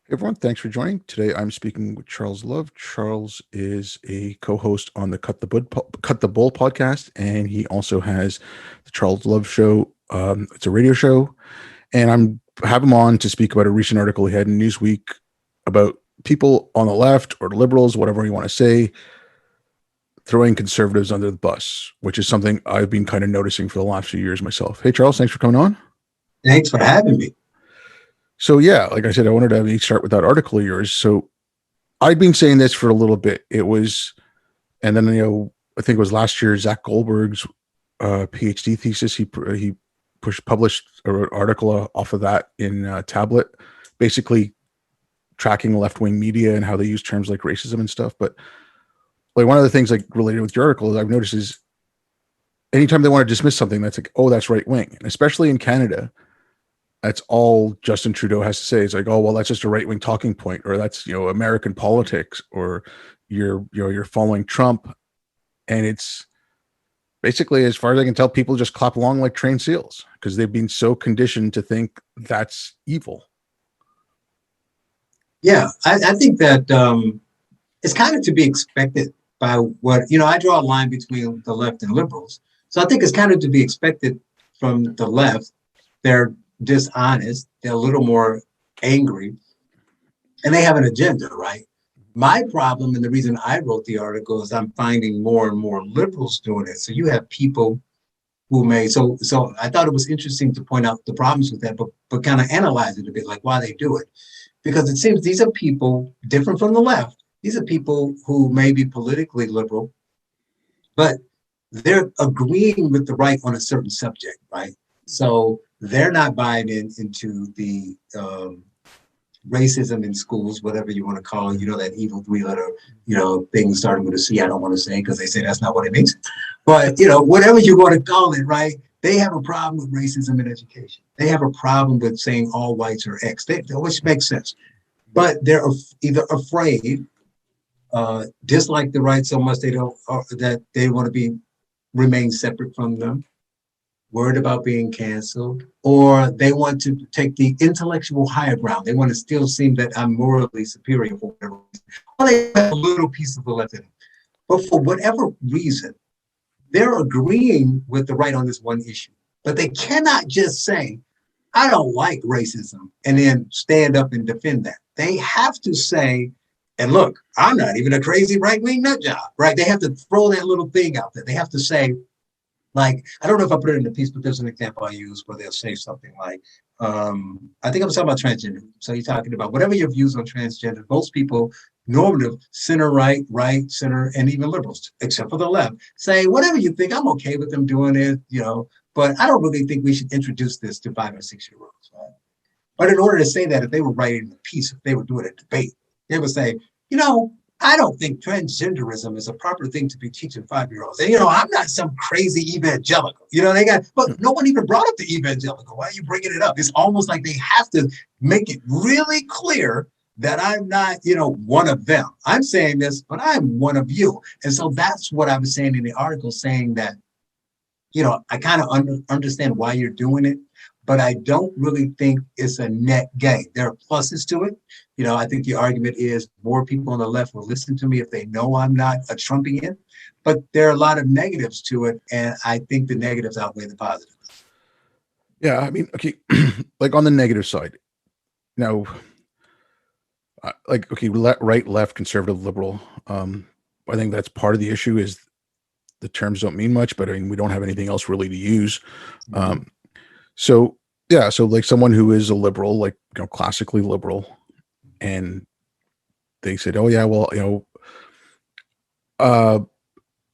Hey everyone, thanks for joining. Today I'm speaking with Charles Love. Charles is a co-host on the Cut the Bull podcast, and he also has the Charles Love Show. It's a radio show, and I'm have him on to speak about a recent article he had in Newsweek about people on the left or liberals, whatever you want to say, throwing conservatives under the bus, which is something I've been kind of noticing for the last few years myself. Hey Charles, thanks for coming on. Thanks for having me. So yeah, like I said, I wanted to have you start with that article of yours. So I'd been saying this for a little bit. It was, and then I think it was last year. Zach Goldberg's PhD thesis. He published an article off of that in Tablet, basically tracking left wing media and how they use terms like racism and stuff. But like one of the things like related with your article is I've noticed is anytime they want to dismiss something, that's like, oh, that's right wing, and especially in Canada. That's all Justin Trudeau has to say. It's like, oh, well, that's just a right wing talking point, or that's American politics, or you're following Trump, and it's basically, as far as I can tell, people just clap along like trained seals because they've been so conditioned to think that's evil. Yeah, I think that it's kind of to be expected by what, I draw a line between the left and liberals. So I think it's kind of to be expected from the left. They're dishonest, they're a little more angry, and they have an agenda, right? My problem, and the reason I wrote the article, is I'm finding more and more liberals doing it. So you have people who may, so I thought it was interesting to point out the problems with that, but kind of analyze it a bit, like why they do it. Because it seems these are people different from the left. These are people who may be politically liberal, but they're agreeing with the right on a certain subject, right? So they're not buying into the racism in schools, whatever you want to call it, that evil three-letter, thing starting with a C. I don't want to say because they say that's not what it means. But, whatever you want to call it, right? They have a problem with racism in education. They have a problem with saying all whites are X, which makes sense. But they're either afraid, dislike the right so much that they want to remain separate from them, worried about being canceled, or they want to take the intellectual higher ground. They want to still seem that I'm morally superior for whatever reason. Or they have a little piece of the left in them. But for whatever reason, they're agreeing with the right on this one issue. But they cannot just say, I don't like racism, and then stand up and defend that. They have to say, and look, I'm not even a crazy right-wing nut job, right? They have to throw that little thing out there. They have to say, like, I don't know if I put it in the piece, but there's an example I use where they'll say something like, I think I'm talking about transgender. So you're talking about whatever your views on transgender, most people, normative, center right, center, and even liberals, except for the left, say, whatever you think, I'm okay with them doing it, but I don't really think we should introduce this to 5 or 6 year olds, right? But in order to say that, if they were writing a piece, if they were doing a debate, they would say, I don't think transgenderism is a proper thing to be teaching 5-year-olds. And, I'm not some crazy evangelical. But no one even brought up the evangelical. Why are you bringing it up? It's almost like they have to make it really clear that I'm not, one of them. I'm saying this, but I'm one of you. And so that's what I was saying in the article, saying that, I kind of understand why you're doing it, but I don't really think it's a net gain. There are pluses to it. I think the argument is more people on the left will listen to me if they know I'm not a Trumpian, but there are a lot of negatives to it. And I think the negatives outweigh the positives. Yeah, I mean, okay, like on the negative side, now, like, okay, right, left, conservative, liberal. I think that's part of the issue is the terms don't mean much, but I mean, we don't have anything else really to use. So yeah, so like someone who is a liberal, like, classically liberal, and they said, oh yeah, well,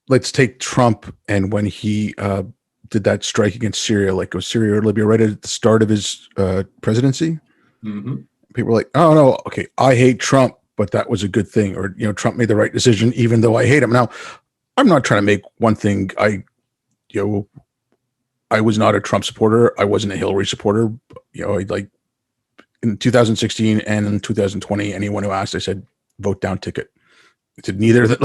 let's take Trump, and when he did that strike against Syria, like it was Syria or Libya right at the start of his presidency. People were like, oh no, okay, I hate Trump, but that was a good thing, or Trump made the right decision even though I hate him. Now, I'm not trying to make one thing. I was not a Trump supporter. I wasn't a Hillary supporter. Like in 2016 and in 2020, anyone who asked, I said, vote down ticket. I said, neither of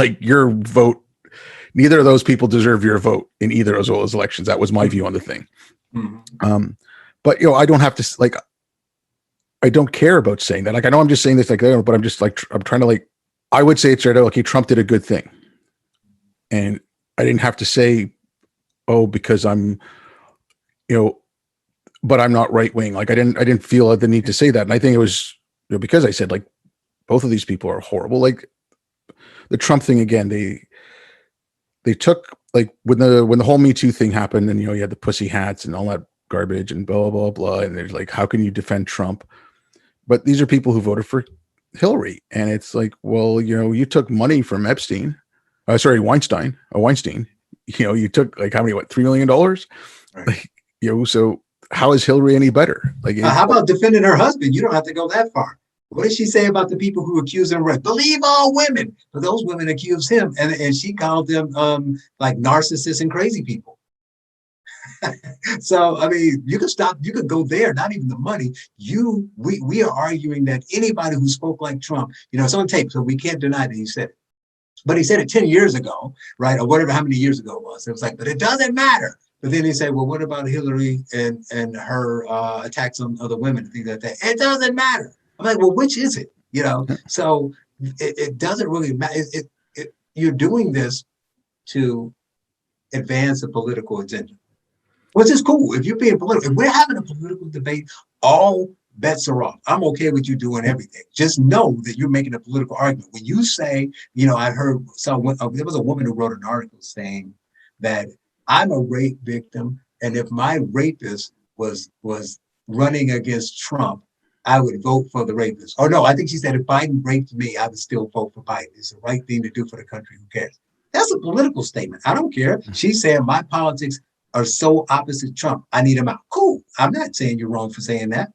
those people deserve your vote in either of those elections. That was my view on the thing. But I don't have to, like, I don't care about saying that. Like, I know I'm just saying this, like, but I'm just like, I'm trying to like, I would say it's right out, okay, Trump did a good thing. And I didn't have to say, oh, because I'm, but I'm not right wing. Like, I didn't feel the need to say that. And I think it was, because I said, like, both of these people are horrible. Like the Trump thing again, they took, like, when the whole Me Too thing happened, and you had the pussy hats and all that garbage and blah blah blah, and there's like, how can you defend Trump? But these are people who voted for Hillary, and it's like, well, you took money from Epstein, Weinstein. You took like how many, $3 million? Right. Like, so how is Hillary any better? Like, how about defending her husband? You don't have to go that far. What did she say about the people who accuse him of rape? Believe all women. But those women accused him, and she called them like narcissists and crazy people. So, I mean, you could go there, not even the money. We are arguing that anybody who spoke like Trump, it's on tape, so we can't deny that he said it. But he said it 10 years ago, right? Or whatever, how many years ago it was. It was like, but it doesn't matter. But then he said, well, what about Hillary and her attacks on other women and things like that? It doesn't matter. I'm like, well, which is it? So it doesn't really matter. You're doing this to advance a political agenda, which is cool. If you're being political, if we're having a political debate, all bets are off. I'm okay with you doing everything. Just know that you're making a political argument. When you say, I heard there was a woman who wrote an article saying that I'm a rape victim, and if my rapist was running against Trump, I would vote for the rapist. Or no, I think she said if Biden raped me, I would still vote for Biden. It's the right thing to do for the country. Who cares? That's a political statement. I don't care. She's saying my politics are so opposite Trump, I need him out. Cool. I'm not saying you're wrong for saying that.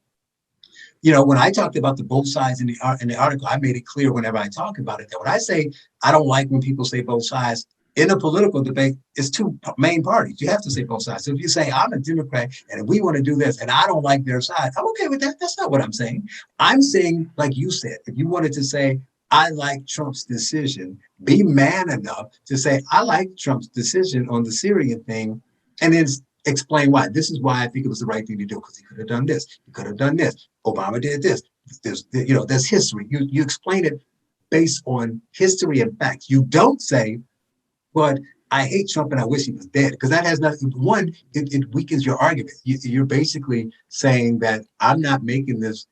When I talked about the both sides in the article, I made it clear whenever I talk about it that when I say I don't like when people say both sides in a political debate, it's two main parties. You have to say both sides. So if you say I'm a Democrat and we want to do this and I don't like their side, I'm okay with that. That's not what I'm saying. I'm saying, like you said, if you wanted to say I like Trump's decision, be man enough to say I like Trump's decision on the Syrian thing, and then explain why. This is why I think it was the right thing to do, because he could have done this. He could have done this. Obama did this. There's history. You explain it based on history and facts. You don't say, but I hate Trump and I wish he was dead, because that has nothing. One, it weakens your argument. You're basically saying that I'm not making this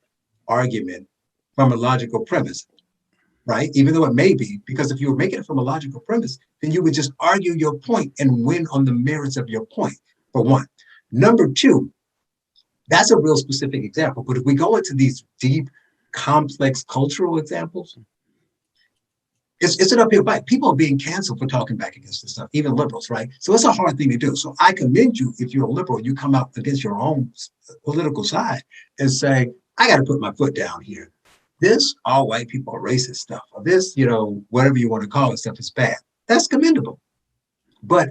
argument from a logical premise, right? Even though it may be, because if you were making it from a logical premise, then you would just argue your point and win on the merits of your point, for one. Number two, that's a real specific example. But if we go into these deep, complex cultural examples, it's an uphill fight. People are being canceled for talking back against this stuff, even liberals, right? So it's a hard thing to do. So I commend you if you're a liberal, you come out against your own political side and say, I got to put my foot down here. This all white people are racist stuff, or this, whatever you want to call it, stuff is bad. That's commendable. But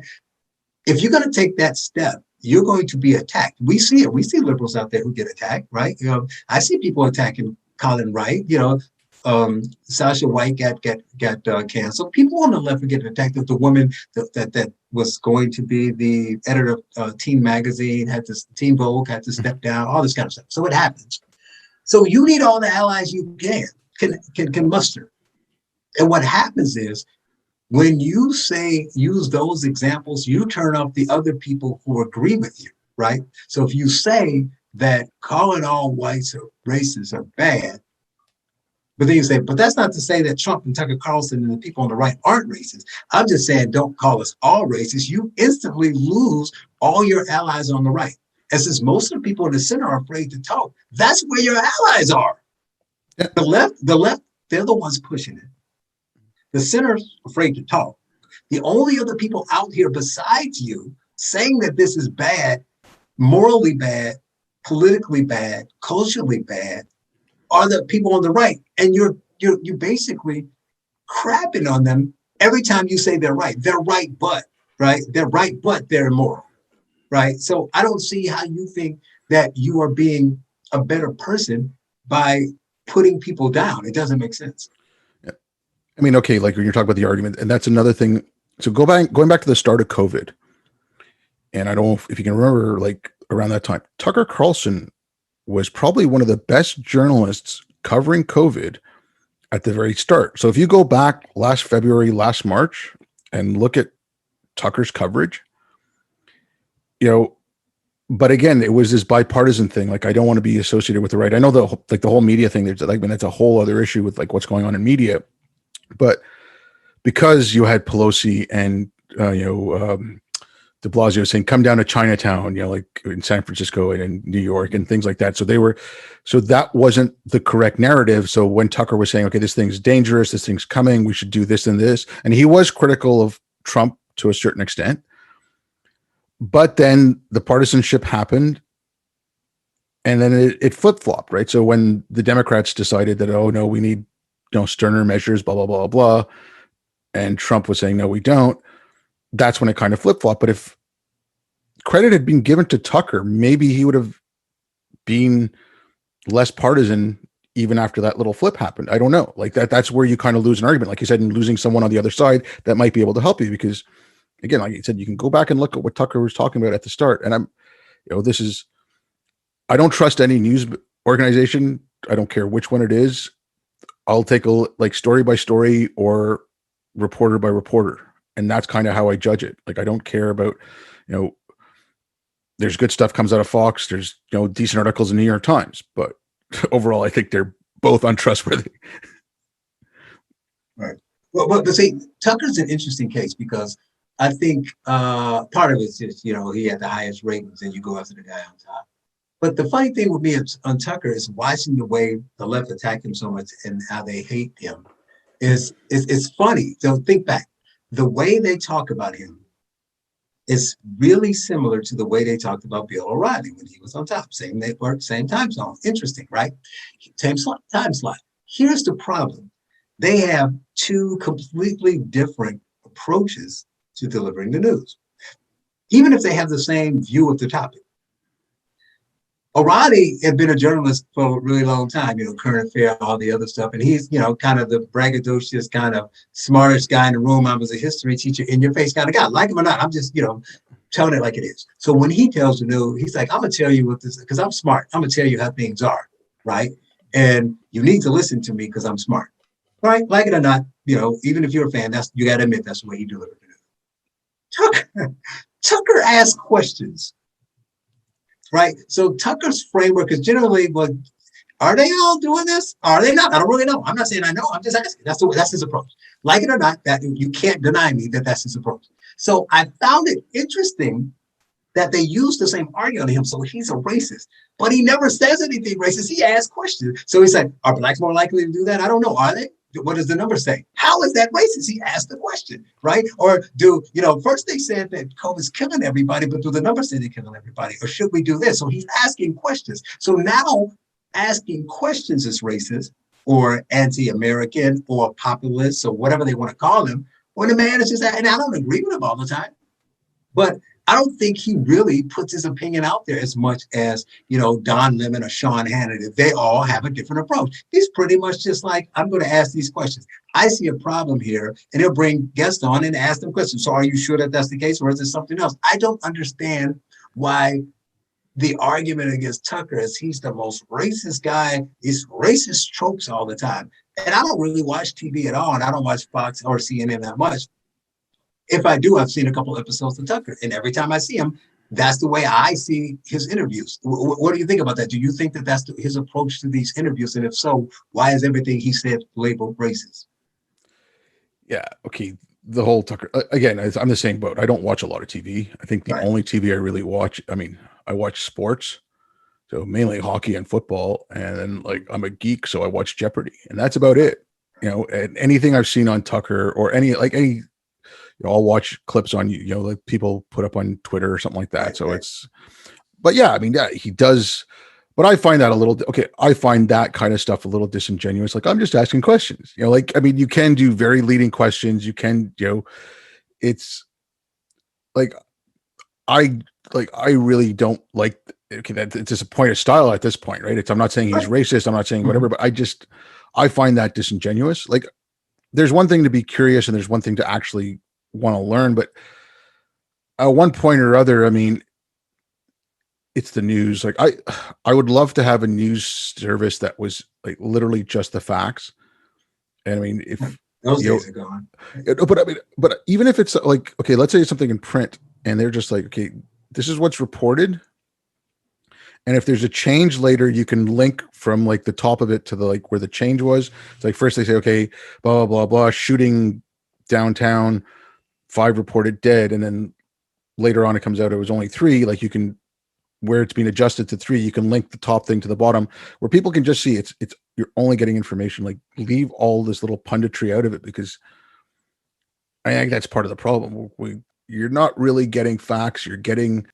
if you're going to take that step, you're going to be attacked. We see it. We see liberals out there who get attacked, right? I see people attacking Colin Wright. Sasha White got canceled. People on the left are getting attacked. The woman that was going to be the editor of Teen Magazine Teen Vogue had to step down. All this kind of stuff. So it happens. So you need all the allies you can muster. And what happens is, when you use those examples, you turn off the other people who agree with you, right? So if you say that calling all whites or racists are bad, but then you say, but that's not to say that Trump and Tucker Carlson and the people on the right aren't racist. I'm just saying, don't call us all racist. You instantly lose all your allies on the right. And since most of the people in the center are afraid to talk, that's where your allies are. Yeah. The left, they're the ones pushing it. The center's afraid to talk. The only other people out here besides you saying that this is bad, morally bad, politically bad, culturally bad, are the people on the right. And you're basically crapping on them every time you say they're right. They're right, but, right? They're right, but they're immoral, right? So I don't see how you think that you are being a better person by putting people down. It doesn't make sense. I mean, okay, like when you're talking about the argument, and that's another thing. So going back to the start of COVID, and I don't know if you can remember, like around that time, Tucker Carlson was probably one of the best journalists covering COVID at the very start. So if you go back last February, last March, and look at Tucker's coverage, but again, it was this bipartisan thing. Like, I don't want to be associated with the right. I know the whole media thing. There's like, that's a whole other issue with like what's going on in media. But because you had Pelosi and De Blasio saying, "Come down to Chinatown," like in San Francisco and in New York and things like that. So that wasn't the correct narrative. So when Tucker was saying, "Okay, this thing's dangerous. This thing's coming. We should do this and this," and he was critical of Trump to a certain extent. But then the partisanship happened, and then it flip-flopped, right? So when the Democrats decided that, oh no, we need sterner measures, blah blah blah blah, and Trump was saying, no, we don't. That's when it kind of flip-flopped. But if credit had been given to Tucker, maybe he would have been less partisan even after that little flip happened. I don't know. Like that's where you kind of lose an argument, like you said, in losing someone on the other side that might be able to help you, because again, like you said, you can go back and look at what Tucker was talking about at the start. And I don't trust any news organization. I don't care which one it is. I'll take like story by story or reporter by reporter. And that's kind of how I judge it. Like, I don't care about, there's good stuff comes out of Fox. There's, decent articles in the New York Times, but overall, I think they're both untrustworthy. Right. Well, but see, Tucker's an interesting case because I think part of it's just, he had the highest ratings and you go after the guy on top. But the funny thing with me on Tucker is watching the way the left attack him so much and how they hate him is funny. So think back. The way they talk about him is really similar to the way they talked about Bill O'Reilly when he was on top. Same network, same time zone. Interesting, right? Same time slot. Here's the problem. They have two completely different approaches to delivering the news, even if they have the same view of the topic. O'Reilly had been a journalist for a really long time, current affair, all the other stuff. And he's, kind of the braggadocious, kind of smartest guy in the room. I was a history teacher, in your face kind of guy. Like him or not, I'm just, telling it like it is. So when he tells the news, he's like, I'm going to tell you what this is, because I'm smart. I'm going to tell you how things are, right? And you need to listen to me because I'm smart, right? Like it or not, even if you're a fan, you got to admit that's the way he delivered the news. Tucker asked questions. Right. So Tucker's framework is generally, are they all doing this? Are they not? I don't really know. I'm not saying I know. I'm just asking. That's his approach. Like it or not, that you can't deny me that that's his approach. So I found it interesting that they use the same argument on him. So he's a racist, but he never says anything racist. He asks questions. So he said, are blacks more likely to do that? I don't know. Are they? What does the number say? How is that racist? He asked the question, right? Or first they said that COVID's killing everybody, but do the numbers say they're killing everybody? Or should we do this? So he's asking questions. So now asking questions is racist or anti-American or populist or whatever they want to call him. When the man is just, and I don't agree with him all the time, but I don't think he really puts his opinion out there as much as, Don Lemon or Sean Hannity. They all have a different approach. He's pretty much just like, I'm going to ask these questions. I see a problem here, and he'll bring guests on and ask them questions. So are you sure that that's the case, or is it something else? I don't understand why the argument against Tucker is he's the most racist guy. He's racist tropes all the time. And I don't really watch TV at all, and I don't watch Fox or CNN that much. If I do, I've seen a couple episodes of Tucker, and every time I see him, that's the way I see his interviews. What do you think about that? Do you think that that's his approach to these interviews? And if so, why is everything he said labeled racist? Yeah. Okay. The whole Tucker, again, I'm the same boat. I don't watch a lot of TV. I think the only TV I really watch, I watch sports. So mainly hockey and football. And then I'm a geek, so I watch Jeopardy, and that's about it. And anything I've seen on Tucker or any, I'll watch clips on, like people put up on Twitter or something like that. But yeah, he does, but I find that I find that kind of stuff a little disingenuous. Like, I'm just asking questions, you can do very leading questions. You can, it's I really don't like, it's just a point of style at this point, right? I'm not saying he's racist. I'm not saying whatever, but I find that disingenuous. Like, there's one thing to be curious and there's one thing to actually want to learn, but at one point or other, it's the news. Like I would love to have a news service that was like literally just the facts. And I mean, if Those you days are gone. but I mean, but even if it's like, okay, let's say it's something in print and they're just like, okay, this is what's reported. And if there's a change later, you can link from like the top of it to the like where the change was. It's like first they say, okay, blah, blah, blah, blah, shooting downtown, 5 reported dead. And then later on it comes out it was only 3. Like you can, where it's been adjusted to 3, you can link the top thing to the bottom where people can just see it's you're only getting information. Like leave all this little punditry out of it, because I think that's part of the problem. You're not really getting facts. You're getting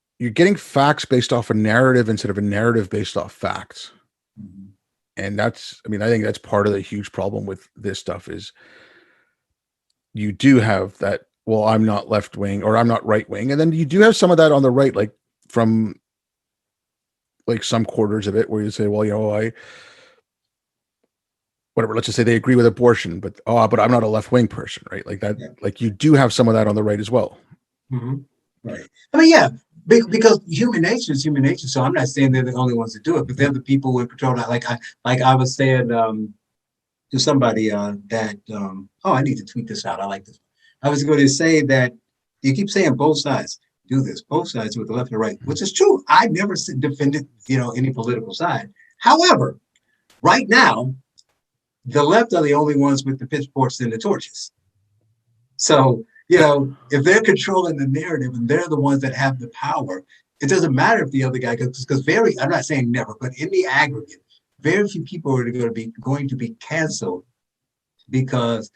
facts based off a narrative instead of a narrative based off facts. Mhm. And that's, I mean, I think that's part of the huge problem with this stuff is you do have that, well, I'm not left wing or I'm not right wing. And then you do have some of that on the right, like from like some quarters of it where you say, well, you know, whatever, let's just say they agree with abortion, but I'm not a left wing person, right? Like that, Yeah. like you do have some of that on the right as well. Mhm. Right. I mean, yeah, because human nature is human nature. So I'm not saying they're the only ones that do it, but they're the people who control that. Like I was saying to somebody that oh, I need to tweet this out. I like this. I was going to say that you keep saying both sides do this, both sides with the left and right, which is true. I never defended, any political side. However, right now, the left are the only ones with the pitchforks and the torches. So, if they're controlling the narrative and they're the ones that have the power, it doesn't matter if the other guy goes, because I'm not saying never, but in the aggregate, very few people are going to be canceled because,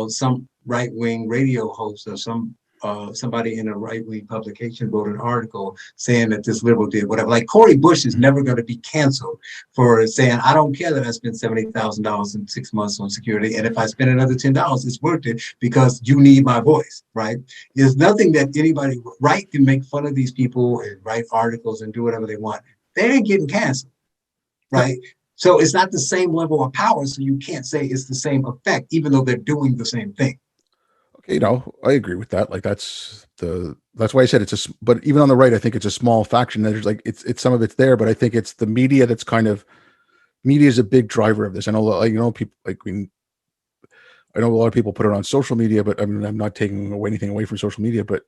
some right-wing radio host or somebody in a right-wing publication wrote an article saying that this liberal did whatever. Like Cori Bush is never going to be canceled for saying, I don't care that I spent $70,000 in 6 months on security. And if I spend another $10, it's worth it because you need my voice, right? There's nothing that anybody right can make fun of these people and write articles and do whatever they want. They ain't getting canceled, right? So it's not the same level of power. So you can't say it's the same effect, even though they're doing the same thing. Okay, I agree with that. Like that's why I said but even on the right, I think it's a small faction. There's like, it's some of it's there, but I think it's the media that's media is a big driver of this. I know, like, people like, I know a lot of people put it on social media, but I mean, I'm not taking anything away from social media, but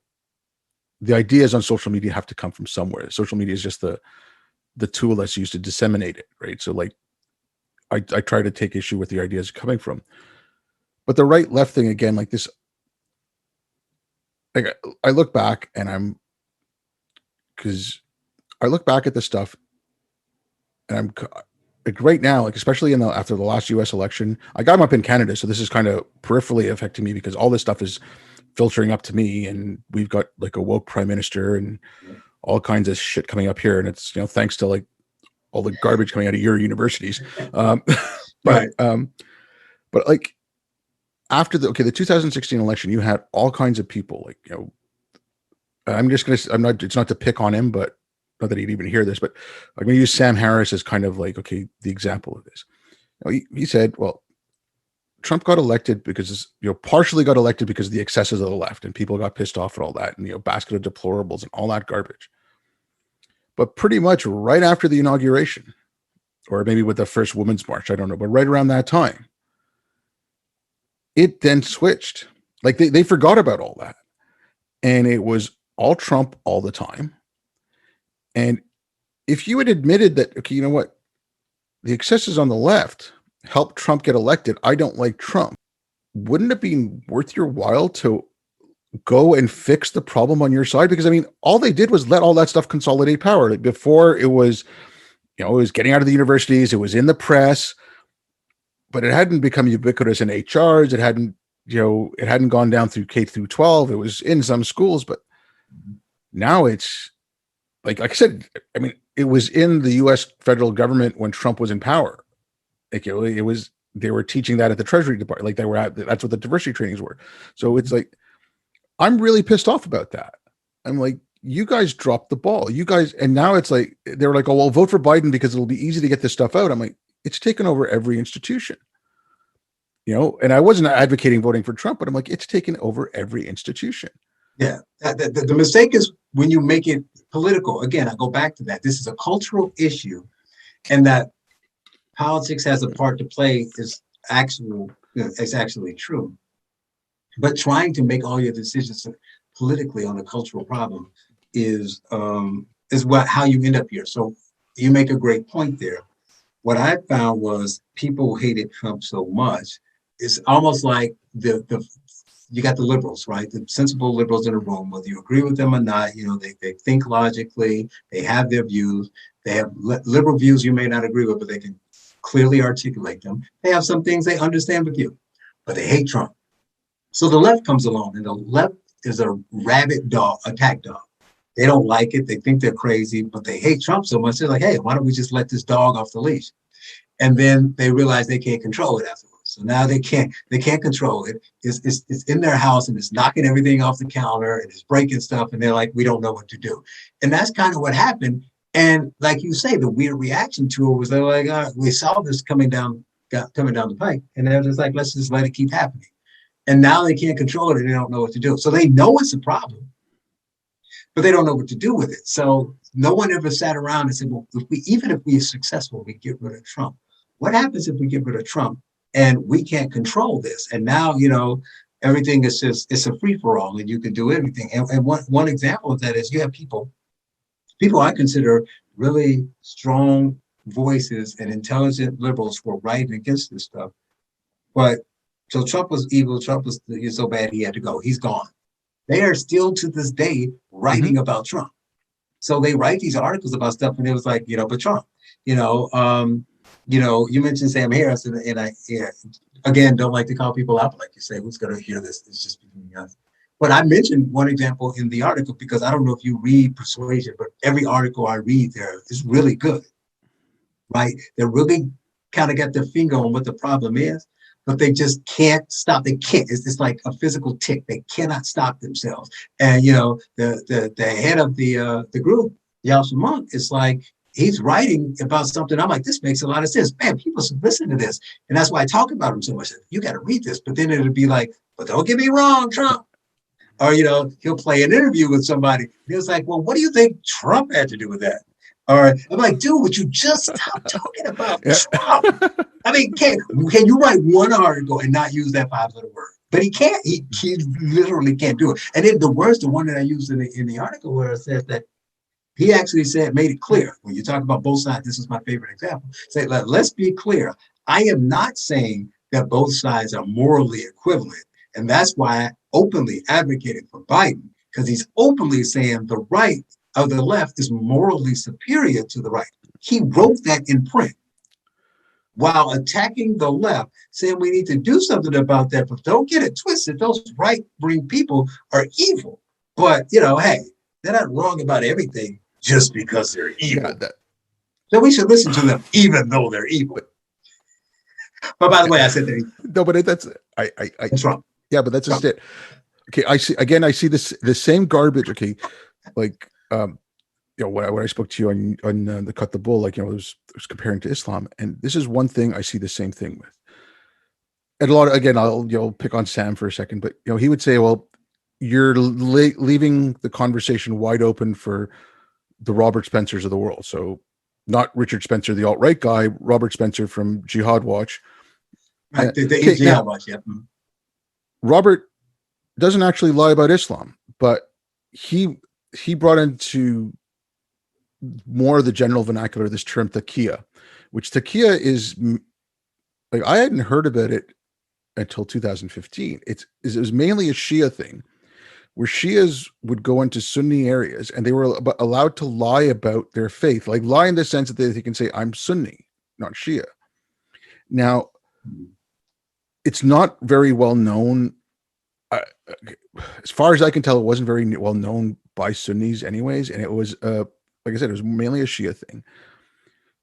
the ideas on social media have to come from somewhere. Social media is just the tool that's used to disseminate it, right? So like, I try to take issue with the ideas coming from, but the right left thing again, like this, like I look back and because I look back at this stuff and I'm like right now, like especially after the last U.S. election, I got up in Canada, so this is kind of peripherally affecting me because all this stuff is filtering up to me, and we've got like a woke prime minister and all kinds of shit coming up here, and it's thanks to like all the garbage coming out of your universities, but Right. but like after the 2016 election, you had all kinds of people like it's not to pick on him, but not that he'd even hear this, but I'm going to use Sam Harris as kind of like, okay, the example of this. He said, well, Trump got elected because, partially got elected because of the excesses of the left and people got pissed off at all that and, basket of deplorables and all that garbage. But pretty much right after the inauguration, or maybe with the first Women's March, I don't know, but right around that time, it then switched. Like they forgot about all that. And it was all Trump all the time. And if you had admitted that, okay, you know what, the excesses on the left helped Trump get elected, I don't like Trump, wouldn't it be worth your while to go and fix the problem on your side? Because I mean, all they did was let all that stuff consolidate power. Like before it was, it was getting out of the universities, it was in the press, but it hadn't become ubiquitous in HRs. It hadn't, it hadn't gone down through K through 12. It was in some schools, but now it's like I said, I mean, it was in the U.S. federal government when Trump was in power. Like it was, they were teaching that at the Treasury Department. Like that's what the diversity trainings were. So it's like, I'm really pissed off about that. I'm like, you guys dropped the ball. You guys, and now it's like, they were like, oh, well, vote for Biden because it'll be easy to get this stuff out. I'm like, it's taken over every institution, and I wasn't advocating voting for Trump, but I'm like, it's taken over every institution. Yeah, the mistake is when you make it political. Again, I go back to that. This is a cultural issue, and that politics has a part to play is actually true. But trying to make all your decisions politically on a cultural problem is what how you end up here. So you make a great point there. What I found was people hated Trump so much. It's almost like the you got the liberals, right? The sensible liberals in the room, whether you agree with them or not, they think logically, they have their views, they have liberal views you may not agree with, but they can clearly articulate them. They have some things they understand with you, but they hate Trump. So the left comes along, and the left is a rabid dog, attack dog. They don't like it. They think they're crazy, but they hate Trump so much. They're like, hey, why don't we just let this dog off the leash? And then they realize they can't control it afterwards. So now they can't control it. It's in their house and it's knocking everything off the counter and it's breaking stuff. And they're like, we don't know what to do. And that's kind of what happened. And like you say, the weird reaction to it was they're like, we saw this coming down the pike. And they're just like, let's just let it keep happening. And now they can't control it and they don't know what to do. So they know it's a problem, but they don't know what to do with it. So no one ever sat around and said, well, even if we are successful, we get rid of Trump. What happens if we get rid of Trump and we can't control this? And now, everything is it's a free for all and you can do everything. And one example of that is you have people I consider really strong voices and intelligent liberals who are writing against this stuff. But so Trump was evil. Trump was so bad he had to go. He's gone. They are still to this day writing about Trump. So they write these articles about stuff, and it was like, but Trump, you mentioned Sam Harris, and I again don't like to call people out, but like you say, who's going to hear this? It's just between us. But I mentioned one example in the article because I don't know if you read Persuasion, but every article I read there is really good, right? They're really kind of got their finger on what the problem is, but they just can't stop. They can't. It's like a physical tick. They cannot stop themselves. And the head of the group, Yasha Monk, is like he's writing about something. I'm like, this makes a lot of sense. Man, people should listen to this, and that's why I talk about him so much. You got to read this. But then it'll be like, but don't get me wrong, Trump. Or he'll play an interview with somebody. And it's like, well, what do you think Trump had to do with that? Or I'm like, dude, would you just stop talking about Trump? I mean, can you write one article and not use that 5-letter word? But he can't. He literally can't do it. And then the one that I used in the article where it says that he actually made it clear when you talk about both sides. This is my favorite example. Say, let's be clear. I am not saying that both sides are morally equivalent, and that's why I openly advocated for Biden, because he's openly saying the right of the left is morally superior to the right. He wrote that in print while attacking the left, saying we need to do something about that. But don't get it twisted. Those right-wing people are evil. But, hey, they're not wrong about everything just because they're evil. Yeah, so we should listen to them even though they're evil. But by the way, I said that. No, but that's wrong. Yeah, but that's just it. Okay, I see the same garbage. Okay, like when I spoke to you on the Cut the Bull, like I was comparing to Islam, and this is one thing I see the same thing with. And a lot of, again, I'll pick on Sam for a second, but he would say, well, you're leaving the conversation wide open for the Robert Spencers of the world. So not Richard Spencer, the alt-right guy, Robert Spencer from Jihad Watch. Right, the Jihad Watch, yeah. Robert doesn't actually lie about Islam, but he brought into more of the general vernacular this term taqiyya, which taqiyya is like, I hadn't heard about it until 2015. It was mainly a Shia thing, where Shias would go into Sunni areas and they were allowed to lie about their faith, like lie in the sense that they can say, I'm Sunni, not Shia. Now, it's not very well known. As far as I can tell, it wasn't very well known by Sunnis anyways. And it was, like I said, it was mainly a Shia thing.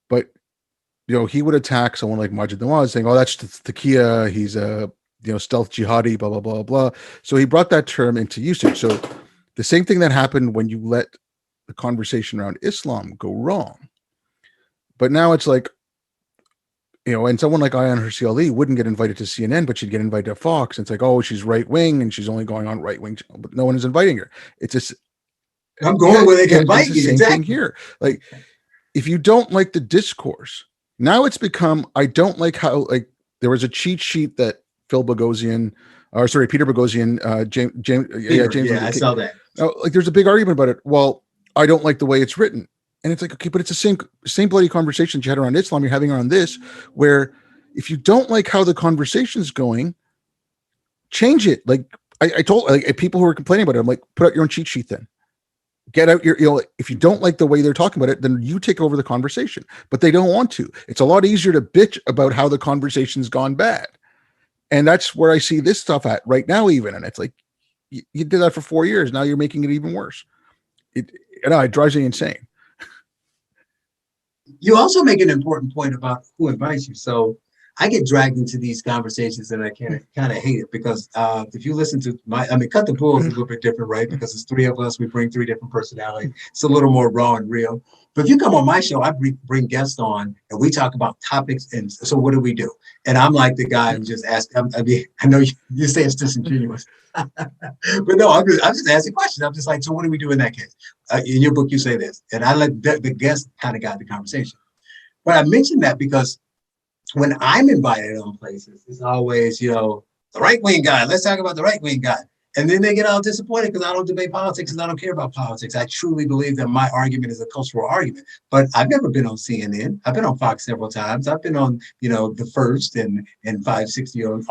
But, he would attack someone like Majid Nawaz saying, oh, that's taqiyya. He's a, stealth jihadi, blah, blah, blah, blah. So he brought that term into usage. So the same thing that happened when you let the conversation around Islam go wrong. But now it's like, and someone like Anarchist Handbook wouldn't get invited to CNN, but she'd get invited to Fox. And it's like, oh, she's right wing and she's only going on right wing, but no one is inviting her. It's just, I'm going where they can it's invite the me. same thing here. Like, if you don't like the discourse, now it's become, I don't like how, like, there was a cheat sheet that Peter Boghossian, James, I saw that. like, there's a big argument about it. Well, I don't like the way it's written. And it's like, okay, but it's the same bloody conversations you had around Islam, you're having around this, where if you don't like how the conversation's going, change it. Like I told people who were complaining about it, I'm like, put out your own cheat sheet then. Get out your, if you don't like the way they're talking about it, then you take over the conversation. But they don't want to. It's a lot easier to bitch about how the conversation's gone bad. And that's where I see this stuff at right now, even. And it's like, you did that for 4 years. Now you're making it even worse. It drives me insane. You also make an important point about who invites you. So I get dragged into these conversations and I kind of hate it because if you listen to Cut the Bull is a little bit different, right? Because it's three of us, we bring three different personalities. It's a little more raw and real. But if you come on my show, I bring guests on and we talk about topics. And so what do we do? And I'm like the guy who just asked, I know you say it's disingenuous, but no, I'm just asking questions. I'm just like, so what do we do in that case? In your book, you say this, and I let the guest kind of guide the conversation. But I mentioned that because when I'm invited on places, it's always, the right wing guy. Let's talk about the right wing guy. And then they get all disappointed because I don't debate politics and I don't care about politics. I truly believe that my argument is a cultural argument. But I've never been on CNN. I've been on Fox several times. I've been on, The First and 560 on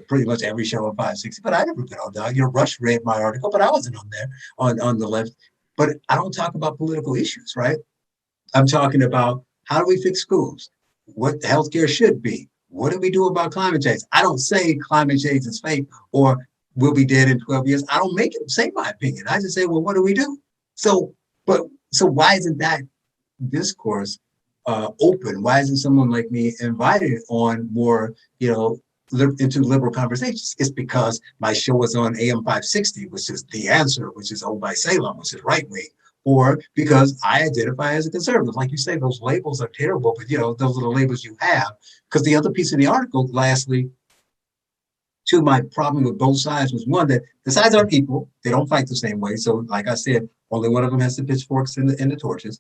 pretty much every show on 560. But I've never been on that. Rush read my article, but I wasn't on there on the left. But I don't talk about political issues, right? I'm talking about how do we fix schools? What healthcare should be? What do we do about climate change? I don't say climate change is fake or we'll be dead in 12 years. I don't make it say my opinion. I just say, well, what do we do? So why isn't that discourse open? Why isn't someone like me invited on more, into liberal conversations? It's because my show is on AM 560, which is The Answer, which is owned by Salem, which is right wing. Or because I identify as a conservative. Like you say, those labels are terrible, but those are the labels you have. Because the other piece of the article, lastly, to my problem with both sides was one, that the sides aren't equal. They don't fight the same way. So like I said, only one of them has the pitchforks and the torches.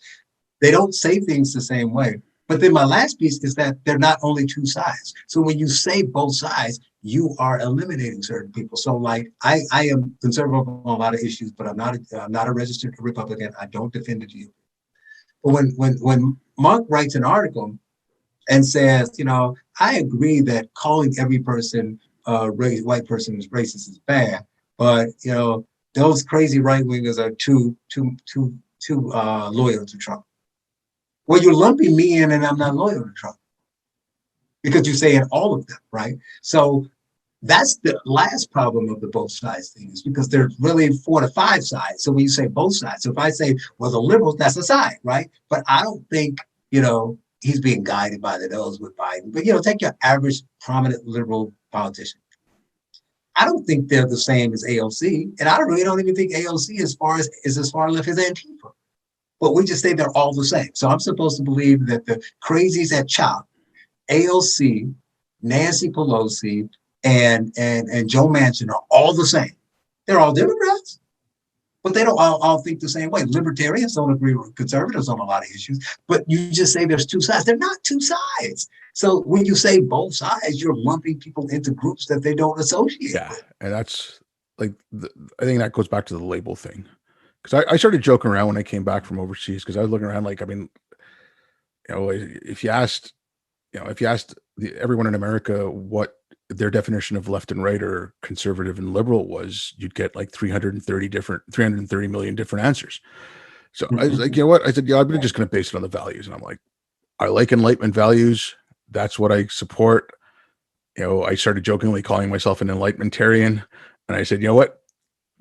They don't say things the same way. But then my last piece is that they're not only two sides. So when you say both sides, you are eliminating certain people. So like I am conservative on a lot of issues, but I'm not a registered Republican. I don't defend it to you. But when Mark writes an article and says, I agree that calling every person white person is racist is bad, but those crazy right wingers are too loyal to Trump. Well, you're lumping me in, and I'm not loyal to Trump because you're saying all of them, right? So that's the last problem of the both sides thing, is because there's really 4 to 5 sides. So when you say both sides, so if I say, well, the liberals, that's a side, right? But I don't think, he's being guided by the nose with Biden. But, take your average prominent liberal politician. I don't think they're the same as AOC. And I really don't even think AOC is as far left as Antifa. But we just say they're all the same. So I'm supposed to believe that the crazies at CHOP, AOC, Nancy Pelosi, and Joe Manchin are all the same. They're all Democrats, but they don't all think the same way. Libertarians don't agree with conservatives on a lot of issues, but you just say there's two sides. They're not two sides. So when you say both sides, you're lumping people into groups that they don't associate with. And that's like, I think that goes back to the label thing. Because I started joking around when I came back from overseas, because I was looking around like, if you asked everyone in America what their definition of left and right or conservative and liberal was, you'd get like 330 million different answers. So I was like, what? I said, I'm just going to base it on the values. And I'm like, I like Enlightenment values. That's what I support. I started jokingly calling myself an Enlightenmentarian. And I said, what?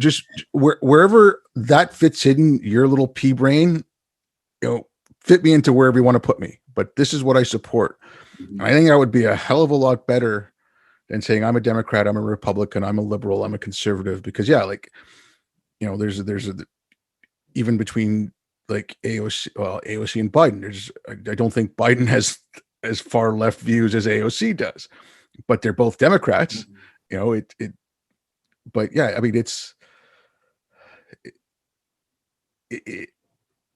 Just wherever that fits in your little pea brain, fit me into wherever you want to put me. But this is what I support. And I think that would be a hell of a lot better than saying I'm a Democrat, I'm a Republican, I'm a liberal, I'm a conservative. Because there's even between like AOC and Biden, I don't think Biden has as far left views as AOC does, but they're both Democrats. You know, but yeah, I mean,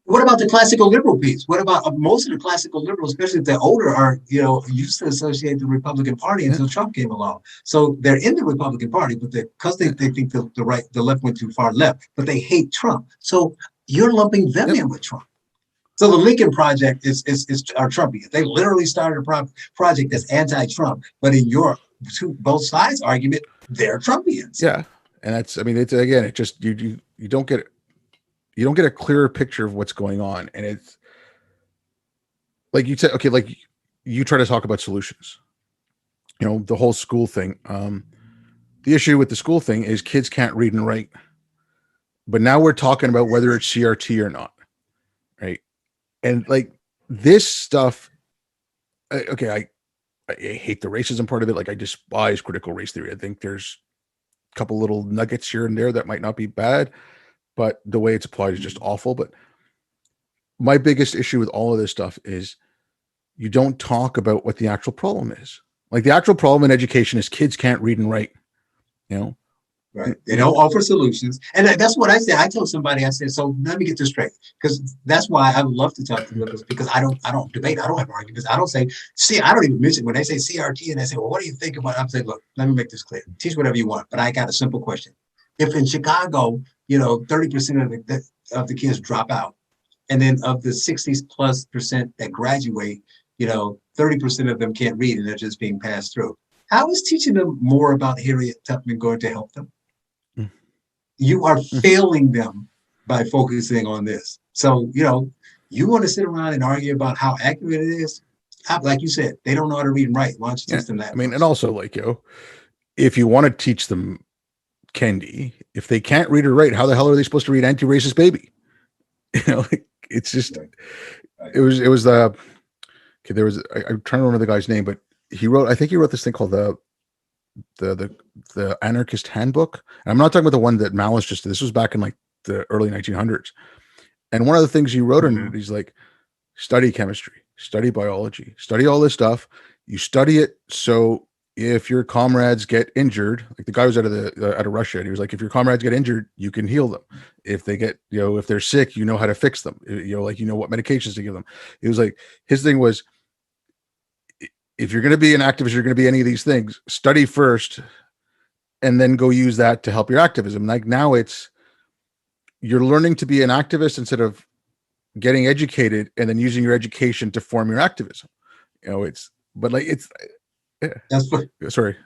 what about the classical liberal piece? What about most of the classical liberals, especially if they're older, are, used to associate the Republican Party until Trump came along. So they're in the Republican Party, but because they think the left went too far left, but they hate Trump. So you're lumping them in with Trump. So the Lincoln Project is our Trumpians. They literally started a project that's anti-Trump, but in your both sides argument, they're Trumpians. Yeah, and that's, I mean, it's, again, it just you don't get a clearer picture of what's going on, and it's like you said, okay, like you try to talk about solutions. You know, the whole school thing. The issue with the school thing is kids can't read and write, but now we're talking about whether it's CRT or not, right? And like this stuff, okay, I hate the racism part of it. Like, I despise critical race theory. I think there's a couple little nuggets here and there that might not be bad, but the way it's applied is just awful. But my biggest issue with all of this stuff is you don't talk about what the actual problem is. Like, the actual problem in education is kids can't read and write, you know? Right. They don't offer solutions. And that's what I said. I told somebody, I said, so let me get this straight. Because that's why I would love to talk to liberals, because I don't debate. I don't have arguments. I don't say, I don't even mention when they say CRT and they say, well, what do you think about it? I'm saying, look, let me make this clear. Teach whatever you want. But I got a simple question. If in Chicago, 30% of the kids drop out, and then of the 60+% that graduate, 30% of them can't read and they're just being passed through. How is teaching them more about Harriet Tubman going to help them? You are failing them by focusing on this. So, you want to sit around and argue about how accurate it is? Like you said, they don't know how to read and write. Why don't you teach them that? I mean, and also, like, if you want to teach them candy, if they can't read or write, how the hell are they supposed to read Anti-Racist Baby? Like, it's just, right. It was I'm trying to remember the guy's name, but I think he wrote this thing called the Anarchist Handbook. And I'm not talking about the one that Malice just did. This was back in like the early 1900s. And one of the things he wrote in it, he's like, study chemistry, study biology, study all this stuff. You study it so if your comrades get injured, like the guy was out of Russia, and he was like, if your comrades get injured, you can heal them. If they get, if they're sick, you know how to fix them. What medications to give them. It was like, his thing was, if you're going to be an activist, you're going to be any of these things, study first and then go use that to help your activism. Like, now you're learning to be an activist instead of getting educated and then using your education to form your activism. That's funny. Sorry.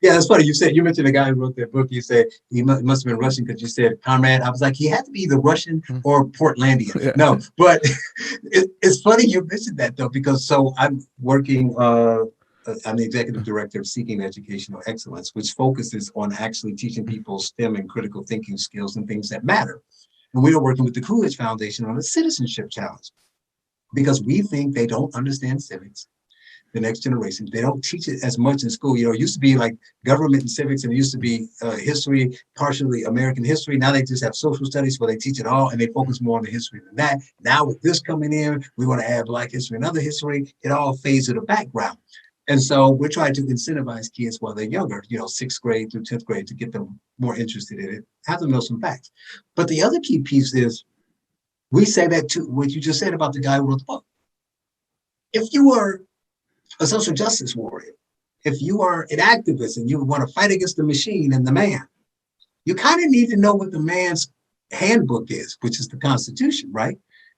Yeah, that's funny. You mentioned the guy who wrote that book. You said he must have been Russian because you said comrade. I was like, he had to be either Russian or Portlandian. Yeah. No, but it's funny you mentioned that, though, because I'm working, I'm the executive director of Seeking Educational Excellence, which focuses on actually teaching people STEM and critical thinking skills and things that matter. And we are working with the Coolidge Foundation on a citizenship challenge because we think they don't understand civics. The next generation, they don't teach it as much in school. It used to be like government and civics, and it used to be history, partially American history. Now they just have social studies where they teach it all, and they focus more on the history than that. Now with this coming in, we want to add Black history and other history. It all fades to the background. And so we're trying to incentivize kids while they're younger, 6th grade through 10th grade, to get them more interested in it, have them know some facts. But the other key piece is, we say that too, what you just said about the guy who wrote the book. If you were a social justice warrior, if you are an activist and you want to fight against the machine and the man, you kind of need to know what the man's handbook is, which is the Constitution, right?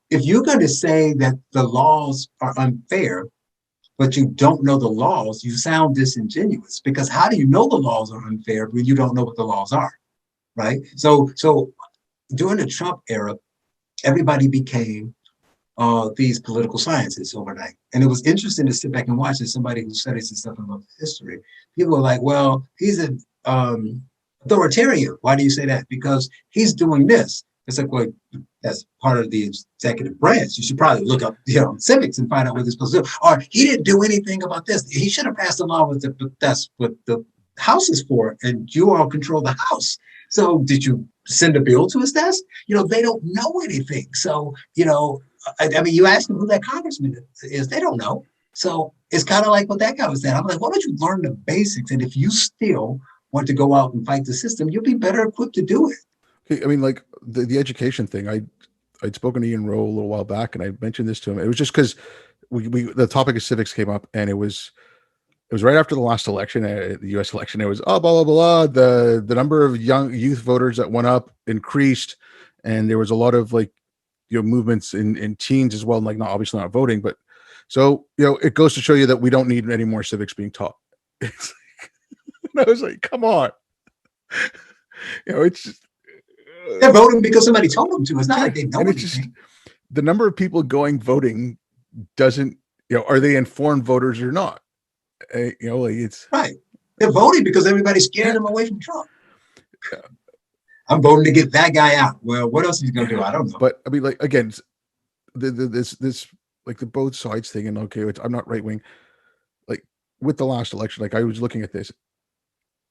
If you're going to say that the laws are unfair, but you don't know the laws, you sound disingenuous, because how do you know the laws are unfair when you don't know what the laws are, right? So during the Trump era, everybody became these political sciences overnight. And it was interesting to sit back and watch as somebody who studies this stuff about history. People are like, well, he's an authoritarian. Why do you say that? Because he's doing this. It's like, well, that's part of the executive branch. You should probably look up, civics and find out what this supposed to do. Or he didn't do anything about this. He should have passed a law with it, but that's what the House is for, and you all control the House. So did you send a bill to his desk? They don't know anything. So, I mean, you ask them who that congressman is, they don't know. So it's kind of like what that guy was saying. I'm like, why don't you learn the basics? And if you still want to go out and fight the system, you'll be better equipped to do it. I mean, like the education thing. I'd spoken to Ian Rowe a little while back, and I mentioned this to him. It was just because we the topic of civics came up, and it was right after the last election, the U.S. election. It was blah blah blah. The number of young youth voters that went up increased, and there was a lot of like movements in teens as well. Like not obviously not voting, but so it goes to show you that we don't need any more civics being taught. It's like, I was like, come on, it's just, they're voting because somebody told them to. It's not like they know anything. Just the number of people going voting doesn't, are they informed voters or not? Like it's right. They're voting because everybody's scaring them away from Trump. Yeah. I'm voting to get that guy out. Well, what else is he going to do? I don't know. But I mean, like again, this like the both sides thing, and okay, I'm not right wing. Like with the last election, like I was looking at this,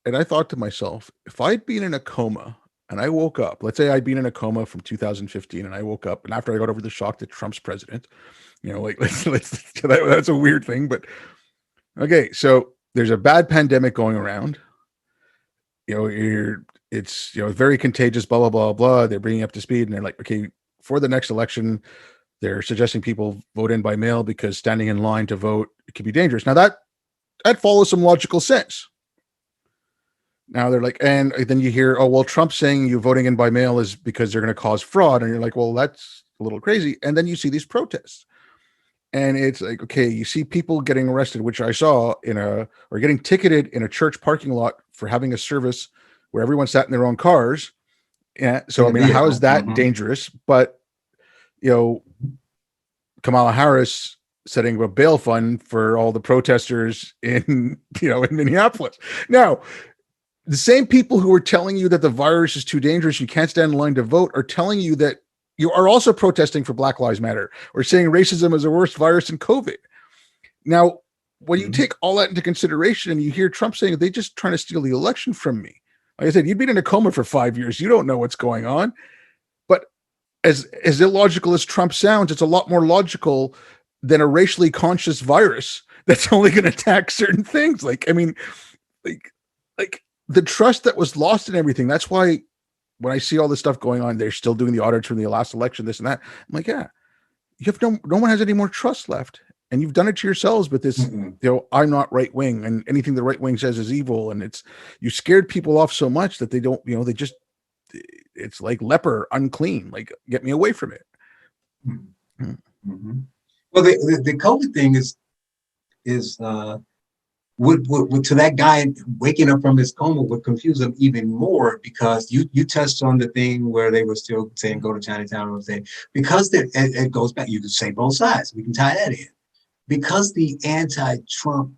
and I thought to myself, if I'd been in a coma and I woke up, let's say I'd been in a coma from 2015, and I woke up, and after I got over the shock that Trump's president, like that's a weird thing, but okay, so there's a bad pandemic going around. It's very contagious, blah blah blah blah. They're bringing up to speed, and they're like, okay, for the next election, they're suggesting people vote in by mail because standing in line to vote could be dangerous. Now that follows some logical sense. Now they're like, and then you hear, oh well, Trump's saying you voting in by mail is because they're going to cause fraud, and you're like, well, that's a little crazy. And then you see these protests. And it's like, okay, you see people getting arrested, which I saw or getting ticketed in a church parking lot for having a service where everyone sat in their own cars. Yeah. So, I mean, how is that dangerous? But, Kamala Harris setting up a bail fund for all the protesters in Minneapolis. Now, the same people who are telling you that the virus is too dangerous, you can't stand in line to vote, are telling you that you are also protesting for Black Lives Matter or saying racism is a worse virus than COVID. Now, when you take all that into consideration and you hear Trump saying they just trying to steal the election from me, like I said, you've been in a coma for 5 years. You don't know what's going on. But as illogical as Trump sounds, it's a lot more logical than a racially conscious virus that's only going to attack certain things. Like, I mean, like the trust that was lost in everything. That's why when I see all this stuff going on, they're still doing the audits from the last election, this and that. I'm like, yeah, you have no one has any more trust left. And you've done it to yourselves with this, I'm not right wing, and anything the right wing says is evil. And you scared people off so much that they don't, it's like leper, unclean, like get me away from it. Mm-hmm. Well, the COVID thing is would to that guy waking up from his coma would confuse him even more, because you touched on the thing where they were still saying go to Chinatown and saying, because it goes back, you could say both sides, we can tie that in, because the anti-Trump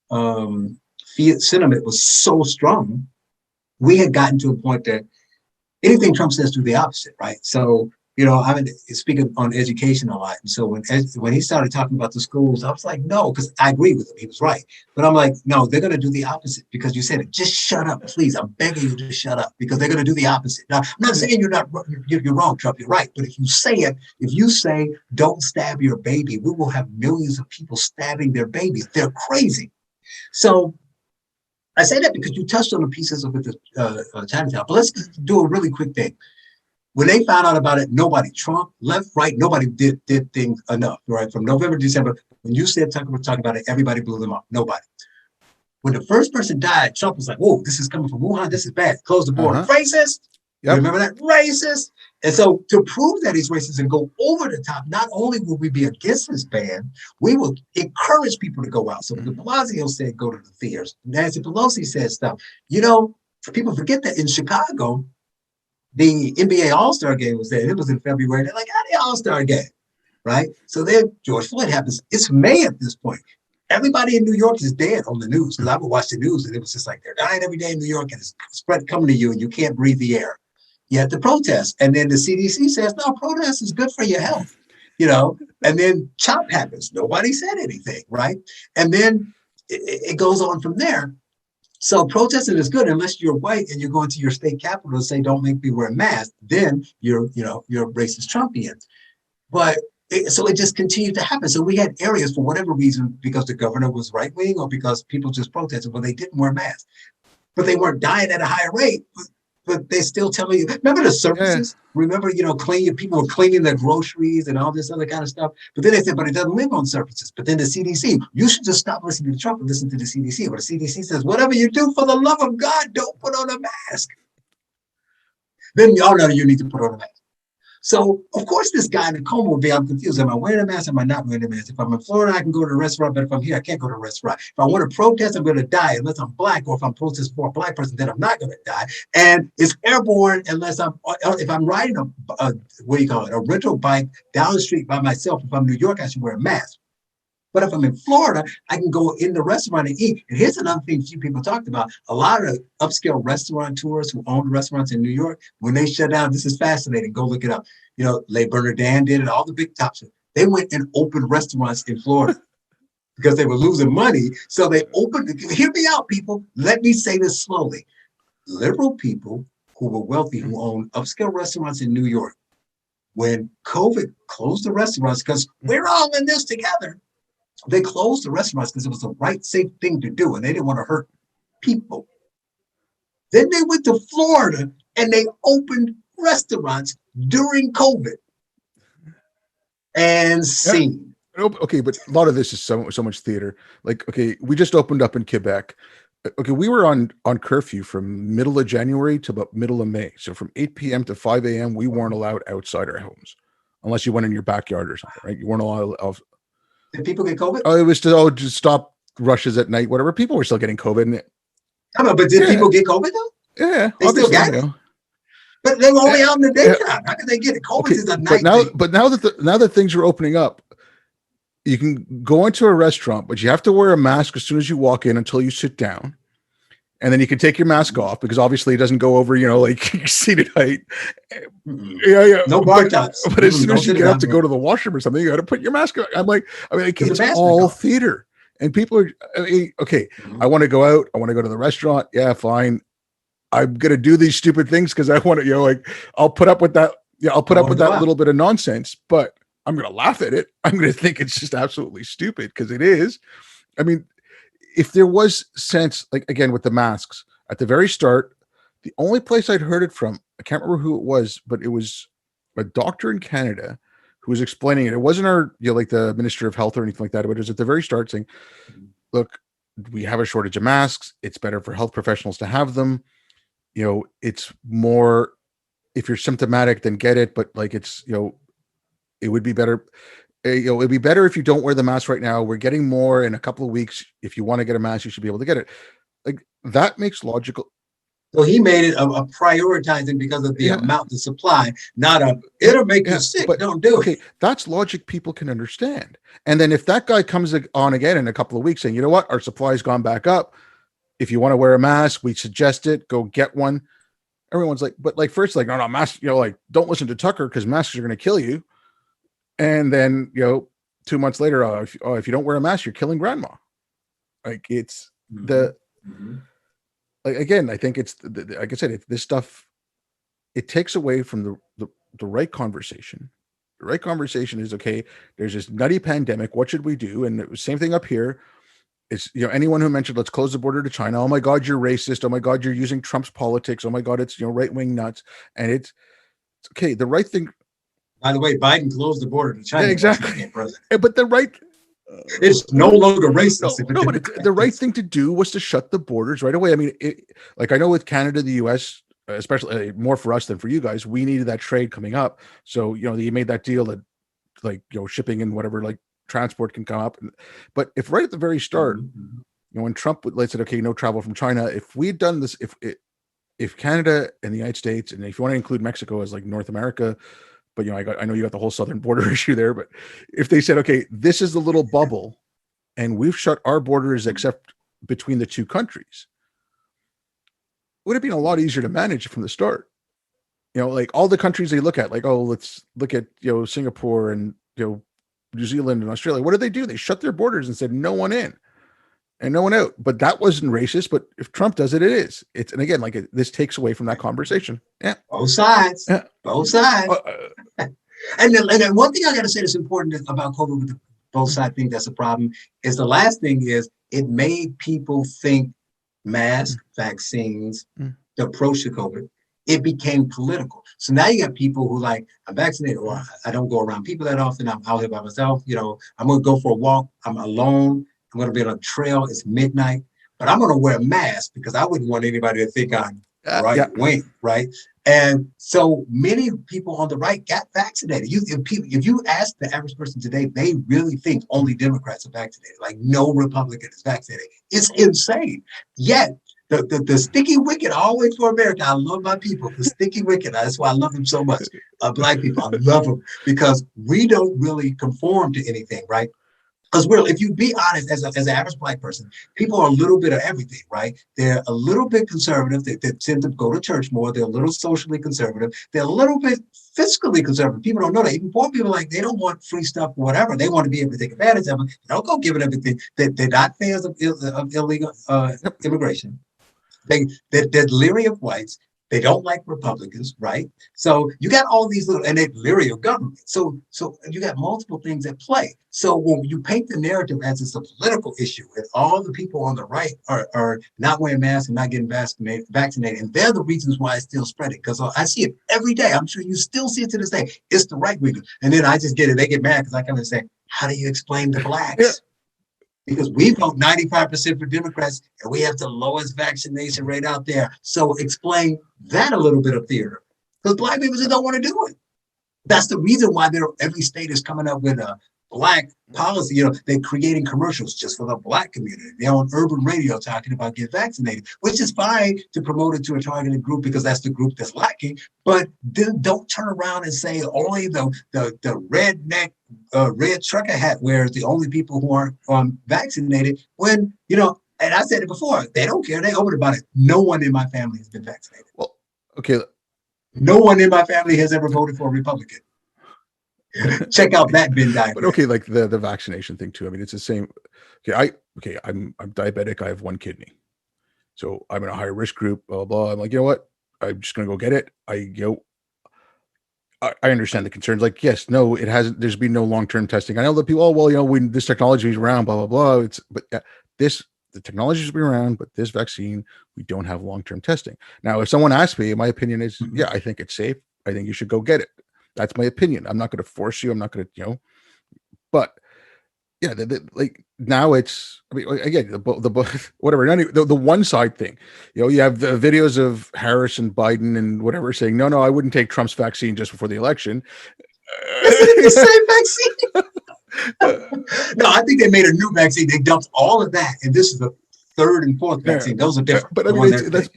sentiment was so strong, we had gotten to a point that anything Trump says do the opposite, right? So I've been speaking on education a lot. And so when he started talking about the schools, I was like, no, because I agree with him. He was right. But I'm like, no, they're going to do the opposite, because you said it. Just shut up, please. I'm begging you to shut up, because they're going to do the opposite. Now, I'm not saying you're wrong, Trump. You're right. But if you say don't stab your baby, we will have millions of people stabbing their babies. They're crazy. So I say that because you touched on the pieces of the Chinatown. But let's do a really quick thing. When they found out about it, nobody, Trump, left, right, nobody did things enough, right? From November, December, when you said talking about it, everybody blew them up. Nobody. When the first person died, Trump was like, whoa, this is coming from Wuhan. This is bad. Close the border. Racist. Yep. You remember that? Racist. And so to prove that he's racist and go over the top, not only will we be against this ban, we will encourage people to go out. So de Blasio said go to the theaters. Nancy Pelosi said stuff. People forget that in Chicago, the NBA All-Star game was there. It was in February. They're like, the All-Star game, right? So then George Floyd happens. It's May at this point. Everybody in New York is dead on the news, because I would watch the news and it was just like they're dying every day in New York, and it's spread coming to you and you can't breathe the air. You have to protest. And then the CDC says, no, protest is good for your health, and then CHOP happens. Nobody said anything, right? And then it goes on from there. So protesting is good unless you're white and you're going to your state capital and say, don't make me wear a mask. Then you're a racist Trumpian. But So it just continued to happen. So we had areas for whatever reason, because the governor was right wing or because people just protested, well, they didn't wear masks, but they weren't dying at a higher rate. But they still telling you, remember the surfaces? Yeah. Remember, people were cleaning their groceries and all this other kind of stuff. But then they said, but it doesn't live on surfaces. But then the CDC, you should just stop listening to Trump and listen to the CDC. But the CDC says, whatever you do, for the love of God, don't put on a mask. Then y'all know you need to put on a mask. So, of course, this guy in the coma will be, I'm confused. Am I wearing a mask? Am I not wearing a mask? If I'm in Florida, I can go to a restaurant, but if I'm here, I can't go to a restaurant. If I want to protest, I'm going to die unless I'm black, or if I'm protesting for a black person, then I'm not going to die. And it's airborne unless if I'm riding a rental bike down the street by myself. If I'm in New York, I should wear a mask. But if I'm in Florida, I can go in the restaurant and eat. And here's another thing few people talked about. A lot of upscale restaurateurs who own restaurants in New York, when they shut down, this is fascinating. Go look it up. Le Bernardin did it, all the big tops. They went and opened restaurants in Florida because they were losing money. So they opened, hear me out, people. Let me say this slowly. Liberal people who were wealthy, who owned upscale restaurants in New York, when COVID closed the restaurants, because we're all in this together, they closed the restaurants because it was the right, safe thing to do, and they didn't want to hurt people. Then they went to Florida and they opened restaurants during COVID and scene. Okay, but a lot of this is so much theater. Like, okay, we just opened up in Quebec. Okay, we were on curfew from middle of January to about middle of May. So from 8 p.m. to 5 a.m., we weren't allowed outside our homes unless you went in your backyard or something, right? You weren't allowed. Did people get COVID? Oh, it was to just stop rushes at night, whatever. People were still getting COVID. But did people get COVID though? Yeah, they still got it. But they were only out in the daytime. How can they get it? COVID is a night thing. But now that things are opening up, you can go into a restaurant, but you have to wear a mask as soon as you walk in until you sit down. And then you can take your mask off because obviously it doesn't go over, like seated height. Yeah. No bar tops. But as soon as you get up to go to the washroom or something, you got to put your mask on. It's all theater. And people are, okay, I want to go out. I want to go to the restaurant. Yeah, fine. I'm going to do these stupid things because I want to, I'll put up with that. Yeah, I'll put up with that little bit of nonsense, but I'm going to laugh at it. I'm going to think it's just absolutely stupid because it is. I mean, if there was sense, like again, with the masks at the very start, the only place I'd heard it from, I can't remember who it was, but it was a doctor in Canada who was explaining it. It wasn't our, like the Minister of Health or anything like that, but it was at the very start saying, look, we have a shortage of masks. It's better for health professionals to have them. It's more, if you're symptomatic, then get it. But like, it's, it would be better. It'd be better if you don't wear the mask right now. We're getting more in a couple of weeks. If you want to get a mask, you should be able to get it. Like that makes logical. So he made it a prioritizing because of the amount of supply, not it'll make you sick. But don't do it. That's logic people can understand. And then if that guy comes on again in a couple of weeks saying, you know what, our supply's gone back up. If you want to wear a mask, we suggest it. Go get one. Everyone's like, but like first, like, no, mask, don't listen to Tucker because masks are going to kill you. And then, 2 months later, if you don't wear a mask, you're killing grandma. Like it's like, again, I think it's like I said, this stuff, it takes away from the right conversation. The right conversation is, okay, there's this nutty pandemic. What should we do? And it was same thing up here. It's, anyone who mentioned, let's close the border to China. Oh my God, you're racist. Oh my God, you're using Trump's politics. Oh my God, it's, right-wing nuts. And it's okay. The right thing. By the way, Biden closed the border to China. Yeah, exactly. But the right, it's no longer racist. But the right thing to do was to shut the borders right away. I mean, like I know with Canada, the US, especially more for us than for you guys, we needed that trade coming up. So, you made that deal that like, shipping and whatever, like transport can come up. But if right at the very start, when Trump said, okay, no travel from China, if we had done this, if Canada and the United States, and if you want to include Mexico as like North America, but I know you got the whole southern border issue there, but if they said, okay, this is the little bubble and we've shut our borders except between the two countries, it would have been a lot easier to manage from the start. Like all the countries they look at, like, oh, let's look at, Singapore and, New Zealand and Australia. What did they do? They shut their borders and said, no one in and no one out. But that wasn't racist. But if Trump does it, it is. And again, like this takes away from that conversation. Yeah. Both sides. Yeah. Both sides. And then one thing I got to say that's important about COVID with the both sides think that's a problem is the last thing is it made people think masks, vaccines, the approach to COVID, it became political. So now you got people who like, I'm vaccinated, or I don't go around people that often. I'm out here by myself. I'm going to go for a walk. I'm alone. I'm going to be on a trail. It's midnight, but I'm going to wear a mask because I wouldn't want anybody to think I'm right wing, right? And so many people on the right got vaccinated. If you ask the average person today, they really think only Democrats are vaccinated, like no Republican is vaccinated. It's insane. Yet the sticky wicket, always for America. I love my people. The sticky wicket. That's why I love them so much. Black people, I love them because we don't really conform to anything, right? Because if you be honest, as an average Black person, people are a little bit of everything, right? They're a little bit conservative. They tend to go to church more. They're a little socially conservative. They're a little bit fiscally conservative. People don't know that. Even poor people, like, they don't want free stuff or whatever. They want to be able to take advantage of it. They don't go giving everything. They're not fans of illegal immigration. They're leery of whites. They don't like Republicans, right? So you got all these and they're leery of government. So you got multiple things at play. So when you paint the narrative as it's a political issue, and all the people on the right are not wearing masks and not getting vaccinated, and they're the reasons why it's still spreading. Because I see it every day. I'm sure you still see it to this day. It's the right wing, and then I just get it. They get mad because I come and say, "How do you explain the blacks?" Yeah. Because we vote 95% for Democrats and we have the lowest vaccination rate out there. So explain that a little bit of theater. Because Black people just don't want to do it. That's the reason why every state is coming up with a Black policy. They're creating commercials just for the Black community. They're on urban radio talking about get vaccinated, which is fine to promote it to a targeted group because that's the group that's lacking. But then don't turn around and say only the redneck, red trucker hat wears the only people who aren't vaccinated when, and I said it before, they don't care. They open about it. No one in my family has been vaccinated. Well, okay. No one in my family has ever voted for a Republican. Check out that Venn diagram. But okay, like the vaccination thing too. I mean, it's the same. I'm diabetic. I have one kidney, so I'm in a higher risk group. Blah blah. I'm like, you know what? I'm just gonna go get it. I understand the concerns. Like, yes, no, it hasn't. There's been no long-term testing. I know that people. Oh well, when this technology is around, blah blah blah. The technology has been around, but this vaccine, we don't have long-term testing. Now, if someone asks me, my opinion is, yeah, I think it's safe. I think you should go get it. That's my opinion. I'm not going to force you. I'm not going to, but yeah, like now it's, I mean, again, the whatever, the one side thing, you have the videos of Harris and Biden and whatever saying, no, I wouldn't take Trump's vaccine just before the election. Isn't it the same vaccine? No, I think they made a new vaccine. They dumped all of that. And this is the third and fourth vaccine. Those are different. But I mean, that's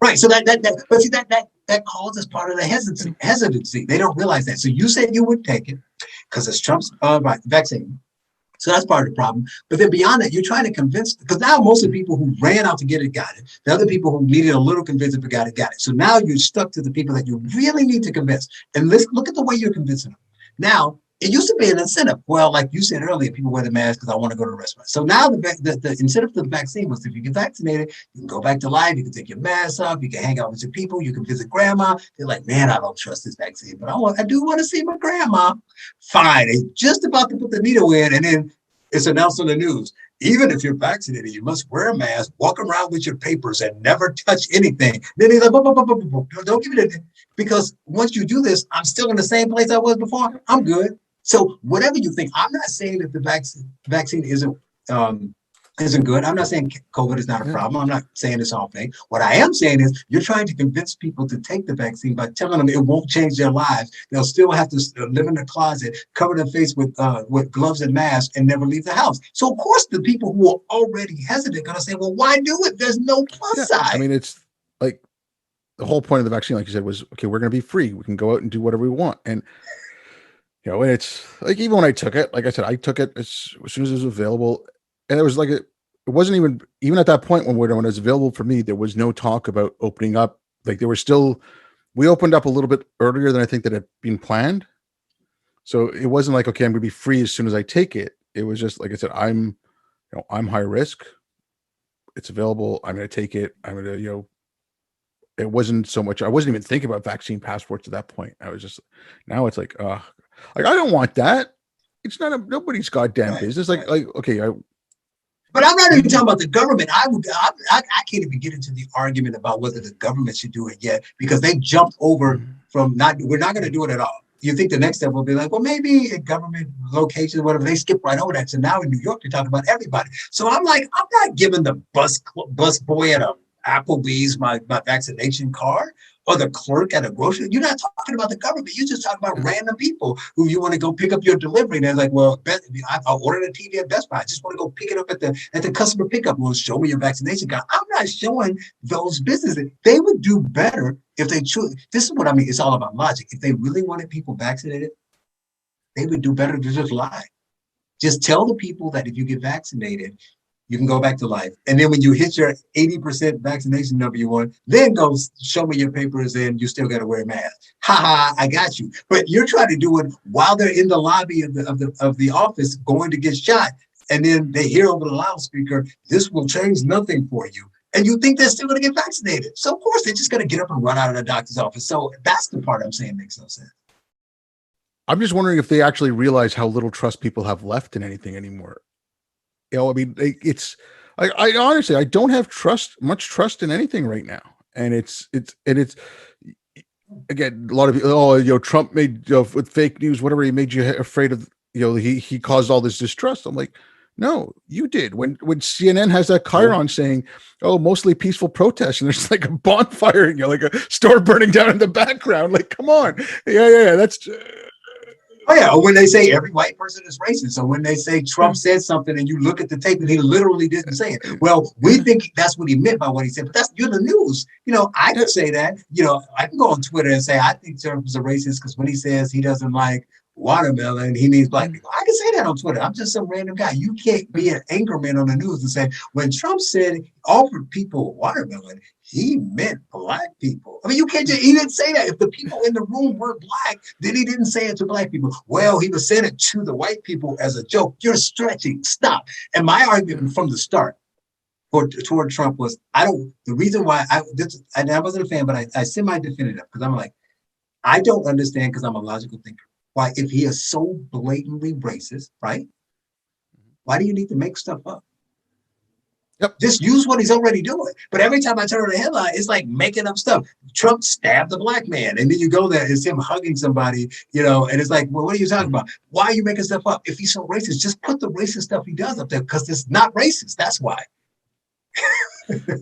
right. So but see, that causes part of the hesitancy. They don't realize that. So you said you would take it because it's Trump's vaccine. So that's part of the problem. But then beyond that, you're trying to convince, because now most of the people who ran out to get it got it. The other people who needed a little convincing but got it. So now you're stuck to the people that you really need to convince. And let's look at the way you're convincing them. Now, it used to be an incentive. Well, like you said earlier, people wear the mask because I want to go to the restaurant. So now the incentive for the vaccine was if you get vaccinated, you can go back to life, you can take your mask off, you can hang out with your people, you can visit grandma. They're like, man, I don't trust this vaccine, but I do want to see my grandma. Fine. They're just about to put the needle in, and then it's announced on the news. Even if you're vaccinated, you must wear a mask, walk around with your papers, and never touch anything. Then he's like, don't give it, because once you do this, I'm still in the same place I was before. I'm good. So whatever you think, I'm not saying that the vaccine isn't good. I'm not saying COVID is not a problem. I'm not saying it's all fake. What I am saying is you're trying to convince people to take the vaccine by telling them it won't change their lives. They'll still have to live in the closet, cover their face with gloves and masks, and never leave the house. So of course the people who are already hesitant are going to say, well, why do it? There's no plus side. I mean, it's like the whole point of the vaccine, like you said, was, okay, we're going to be free. We can go out and do whatever we want. And and it's like, even when I took it, like I said, I took it as soon as it was available. And it was like, it wasn't even at that point when it was available for me, there was no talk about opening up. Like we opened up a little bit earlier than I think that had been planned. So it wasn't like, okay, I'm going to be free as soon as I take it. It was just, like I said, I'm high risk. It's available. I'm going to take it. I'm going to, it wasn't so much. I wasn't even thinking about vaccine passports at that point. I was just, now it's like I don't want that. It's not nobody's goddamn business. Like okay, but I'm not even talking about the government. I can't even get into the argument about whether the government should do it yet, because they jumped over from we're not going to do it at all. You think the next step will be like, well, maybe a government location, whatever. They skip right over that. So now in New York, they're talking about everybody. So I'm like, I'm not giving the bus boy at a Applebee's my vaccination card, or the clerk at a grocery. You're not talking about the government. You're just talking about random people who you want to go pick up your delivery. And they're like, well, I ordered a TV at Best Buy. I just want to go pick it up at the customer pickup. Well, show me your vaccination card. I'm not showing those businesses. They would do better if they truly, this is what I mean. It's all about logic. If they really wanted people vaccinated, they would do better to just lie. Just tell the people that if you get vaccinated, you can go back to life. And then when you hit your 80% vaccination number you want, then go show me your papers and you still got to wear a mask. Ha ha, I got you. But you're trying to do it while they're in the lobby of the office going to get shot. And then they hear over the loudspeaker, this will change nothing for you. And you think they're still going to get vaccinated. So of course they're just going to get up and run out of the doctor's office. So that's the part I'm saying makes no sense. I'm just wondering if they actually realize how little trust people have left in anything anymore. You know, I mean, I honestly, I don't have much trust in anything right now. And it's again, a lot of people, Trump made, with fake news, whatever, he made you afraid of, he caused all this distrust. I'm like, no, you did. When CNN has that chyron saying, oh, mostly peaceful protests, and there's like a bonfire, like a store burning down in the background. Like, come on. Yeah. That's, oh yeah, or when they say every white person is racist, so when they say Trump said something and you look at the tape and he literally didn't say it. Well, we think that's what he meant by what he said, but you're the news. I can say that. I can go on Twitter and say I think Trump is a racist because when he says he doesn't like watermelon, he means black people. I can say that on Twitter. I'm just some random guy. You can't be an anchorman on the news and say when Trump said offered people watermelon, he meant black people. I mean, you can't he didn't say that. If the people in the room were black, then he didn't say it to black people. Well, he was saying it to the white people as a joke. You're stretching. Stop. And my argument from the start toward Trump was, the reason why I wasn't a fan, but I semi-defended him because I'm like, I don't understand, because I'm a logical thinker, why, if he is so blatantly racist, right? Why do you need to make stuff up? Yep. Just use what he's already doing. But every time I turn on the headline, it's like making up stuff. Trump stabbed a black man. And then you go there, it's him hugging somebody, and it's like, well, what are you talking about? Why are you making stuff up? If he's so racist, just put the racist stuff he does up there, because it's not racist. That's why.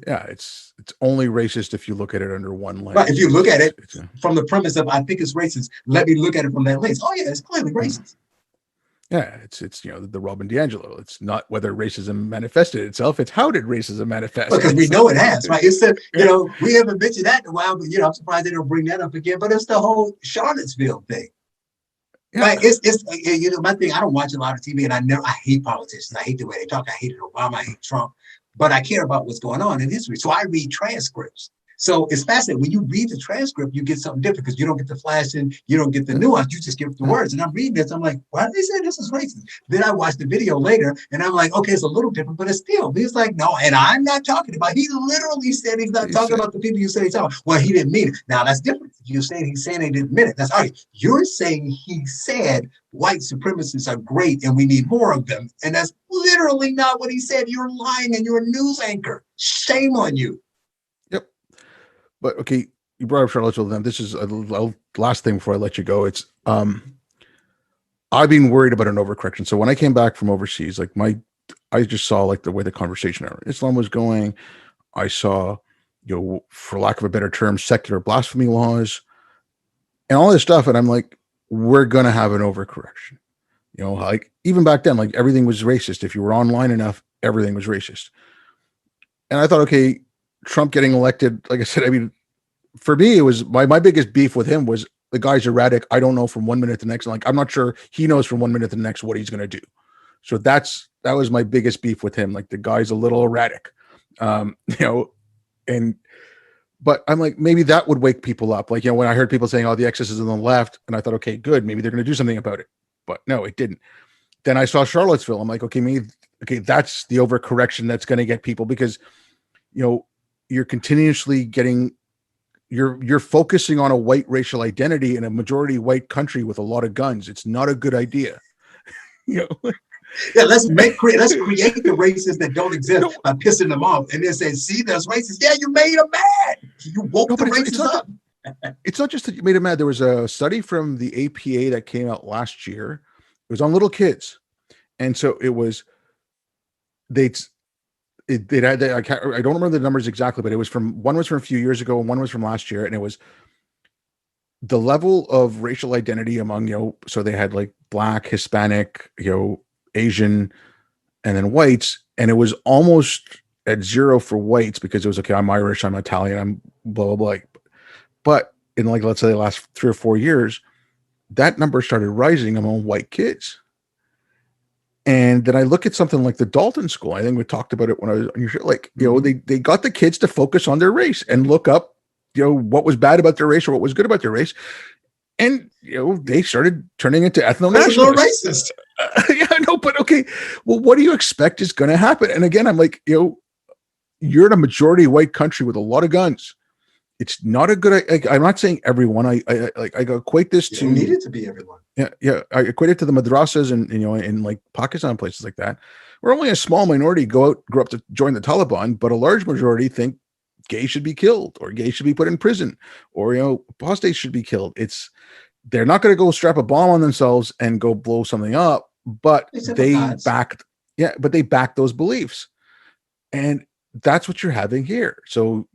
Yeah, it's only racist if you look at it under one lens. Right. If you look at it from the premise of I think it's racist, let me look at it from that lens. Oh yeah, it's clearly racist. Yeah, it's the Robin DiAngelo. It's not whether racism manifested itself; it's how did racism manifest? Because we know it has, right? It's we haven't mentioned that in a while, but I'm surprised they don't bring that up again. But it's the whole Charlottesville thing. Yeah. Right? It's my thing. I don't watch a lot of TV, and I hate politicians. I hate the way they talk. I hated Obama. I hate Trump. But I care about what's going on in history. So I read transcripts. So it's fascinating. When you read the transcript, you get something different because you don't get the flash and you don't get the nuance. You just get the words. And I'm reading this. I'm like, why did they say this is racist? Then I watch the video later and I'm like, okay, it's a little different, but it's still. He's like, no, and I'm not talking about, he literally said he's not talking about the people you said he's talking about. Well, he didn't mean it. Now that's different. You're saying he's saying he didn't mean it. That's all right. You're saying he said white supremacists are great and we need more of them. And that's literally not what he said. You're lying and you're a news anchor. Shame on you. Yep. But okay, you brought up Charlottesville. Then this is a last thing before I let you go. It's I've been worried about an overcorrection. So when I came back from overseas, I just saw the way the conversation around Islam was going. I saw, for lack of a better term, secular blasphemy laws and all this stuff. And I'm like, we're going to have an overcorrection. Even back then, everything was racist. If you were online enough, everything was racist. And I thought, okay, Trump getting elected, like I said, I mean, for me, it was my biggest beef with him was the guy's erratic. I don't know from 1 minute to the next. I'm not sure he knows from 1 minute to the next what he's going to do. So that was my biggest beef with him. The guy's a little erratic, but I'm like, maybe that would wake people up. When I heard people saying, oh, the excess is on the left, and I thought, okay, good. Maybe they're going to do something about it. But no, it didn't. Then I saw Charlottesville. I'm like, okay, that's the overcorrection that's going to get people because, you're continuously getting you're focusing on a white racial identity in a majority white country with a lot of guns. It's not a good idea. You know, Yeah, let's create the races that don't exist by pissing them off, and then say, "See, there's racists. Yeah, you made them mad. You woke the racists up." It's not just that you made them mad. There was a study from the APA that came out last year. It was on little kids, and so it was they. It had, I don't remember the numbers exactly, but it was one was from a few years ago and one was from last year, and it was the level of racial identity among, so they had like Black, Hispanic, Asian, and then whites, and it was almost at zero for whites because it was, okay, I'm Irish, I'm Italian, I'm blah blah blah. But in, like, let's say the last 3 or 4 years, that number started rising among white kids. And then I look at something like the Dalton School. I think we talked about it when I was on your show. Like, they got the kids to focus on their race and look up, what was bad about their race or what was good about their race. And, they started turning into ethno-nationalists. Racist. Yeah, I know, but okay. Well, what do you expect is going to happen? And again, I'm like, you're in a majority white country with a lot of guns. It's not a good. I'm not saying everyone. I equate this to. You need it to be everyone. Yeah. I equate it to the madrasas and in like Pakistan, places like that, where only a small minority grow up to join the Taliban, but a large majority think gays should be killed or gays should be put in prison or apostates should be killed. They're not going to go strap a bomb on themselves and go blow something up, but they backed those beliefs, and that's what you're having here. So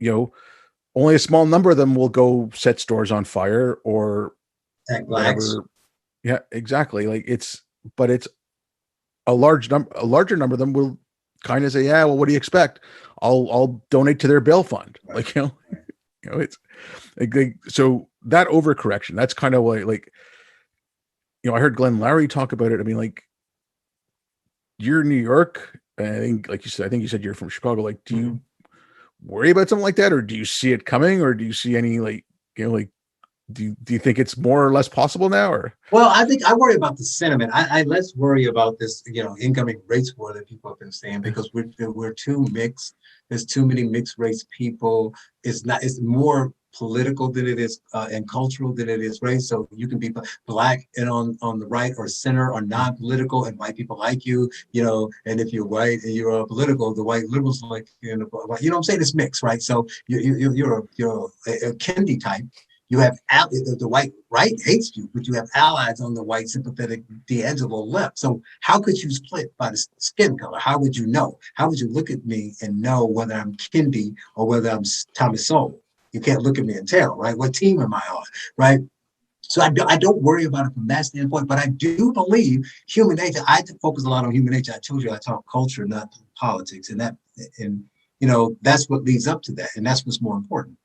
only a small number of them will go set stores on fire or whatever. Yeah, exactly. Like but it's a larger number of them will kind of say, yeah, well, what do you expect? I'll donate to their bail fund. Like, it's like, so that overcorrection, that's kind of like, I heard Glenn Lowry talk about it. I mean, like, you're in New York. And I think, like you said, you're from Chicago. Like, do you worry about something like that, or do you see it coming, or do you see any do you think it's more or less possible now? Or I think I worry about the sentiment. I less worry about this incoming race war that people have been saying, because we're too mixed. There's too many mixed race people. It's more political than it is and cultural than it is race. So you can be Black and on the right or center or non-political, and white people like you, and if you're white and you're political, the white liberals like you. What I'm saying? It's mixed, right? So you're a Kendi type. You have the white right hates you, but you have allies on the white sympathetic D'Angelo left. So how could you split by the skin color? How would you know? How would you look at me and know whether I'm Kendi or whether I'm Thomas Sowell? You can't look at me and tell, right? What team am I on, right? So I don't worry about it from that standpoint, but I do believe human nature. I focus a lot on human nature. I told you I talk culture, not politics, and that's what leads up to that, and that's what's more important.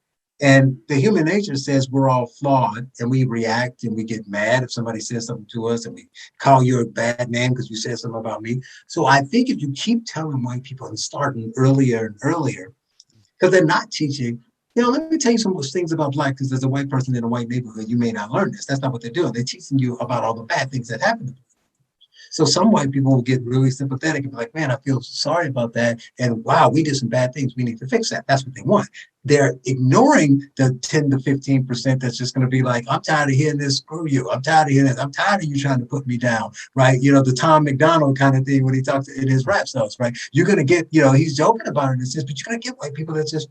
And the human nature says we're all flawed, and we react and we get mad if somebody says something to us, and we call you a bad name because you said something about me. So I think if you keep telling white people and starting earlier and earlier, because they're not teaching. Let me tell you some things about Black, because there's a white person in a white neighborhood, you may not learn this. That's not what they're doing. They're teaching you about all the bad things that happen to them. So some white people will get really sympathetic and be like, man, I feel sorry about that. And wow, we did some bad things. We need to fix that. That's what they want. They're ignoring the 10 to 15% that's just going to be like, I'm tired of hearing this, screw you. I'm tired of hearing this. I'm tired of you trying to put me down, right? The Tom McDonald kind of thing when he talks in his rap stuff, right? You're going to get, he's joking about it in a sense, but you're going to get white people that's just,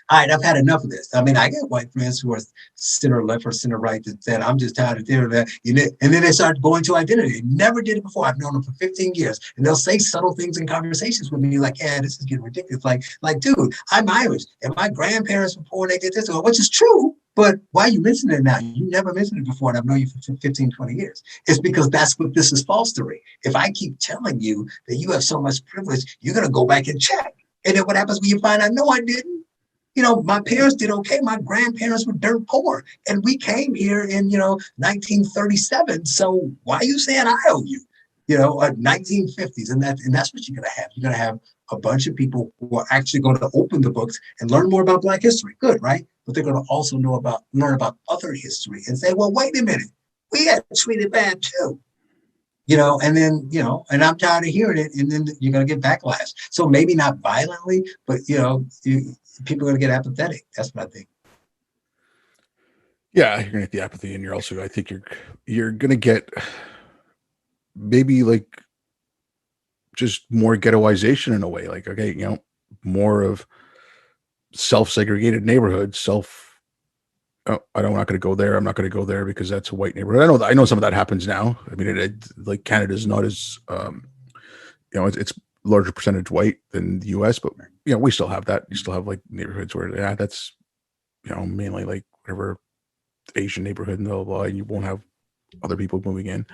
all right, I've had enough of this. I mean, I get white friends who are center left or center right that said, I'm just tired of doing that. And then they start going to identity. Never did it before. I've known them for 15 years. And they'll say subtle things in conversations with me like, yeah, this is getting ridiculous. Like, dude, I'm Irish. And my grandparents were poor and they did this, which is true. But why are you mentioning it now? You never mentioned it before, and I've known you for 15, 20 years. It's because that's what this is fostering. If I keep telling you that you have so much privilege, you're going to go back and check. And then what happens when you find out, no, I didn't? My parents did okay. My grandparents were dirt poor. And we came here in, 1937. So why are you saying I owe you? 1950s. And that's what you're going to have. You're going to have a bunch of people who are actually going to open the books and learn more about Black history. Good, right? But they're going to also learn about other history and say, well, wait a minute. We got treated bad too. And then, and I'm tired of hearing it. And then you're going to get backlash. So maybe not violently, but, people are going to get apathetic. That's what I think. Yeah, you're gonna get the apathy, and you're also, I think you're gonna get maybe like just more ghettoization in a way. Like, okay, more of self-segregated neighborhoods, oh, I'm not going to go there. I'm not going to go there because that's a white neighborhood. I know some of that happens now. I mean, like Canada's not as, it's larger percentage white than the US, but we still have that. You still have like neighborhoods where, yeah, that's, mainly like whatever Asian neighborhood and blah, blah, blah, and you won't have other people moving in.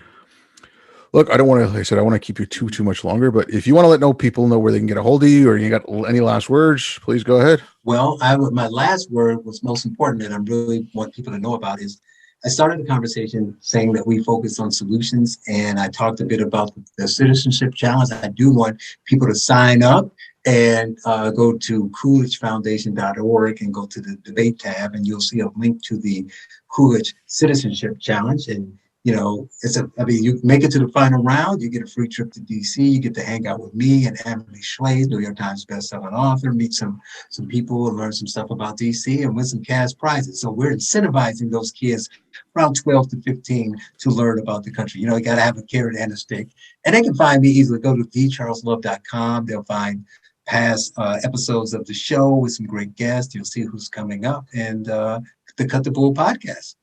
Look, I don't want to, like I said, I want to keep you too much longer, but if you want to let people know where they can get a hold of you, or you got any last words, please go ahead. Well, my last word was most important, and I really want people to know about is I started the conversation saying that we focus on solutions, and I talked a bit about the citizenship challenge. I do want people to sign up and go to CoolidgeFoundation.org and go to the debate tab, and you'll see a link to the Coolidge Citizenship Challenge. And you make it to the final round, you get a free trip to DC, you get to hang out with me and Emily Schley, New York Times bestselling author, meet some people and learn some stuff about DC and win some cash prizes. So we're incentivizing those kids around 12 to 15 to learn about the country. You got to have a carrot and a stick. And they can find me easily. Go to thecharleslove.com. They'll find past episodes of the show with some great guests. You'll see who's coming up, and the Cut the Bull podcast,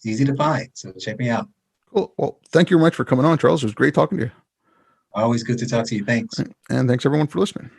easy to find. So check me out. Cool. Well, thank you very much for coming on, Charles. It was great talking to you. Always good to talk to you. Thanks. And thanks everyone for listening.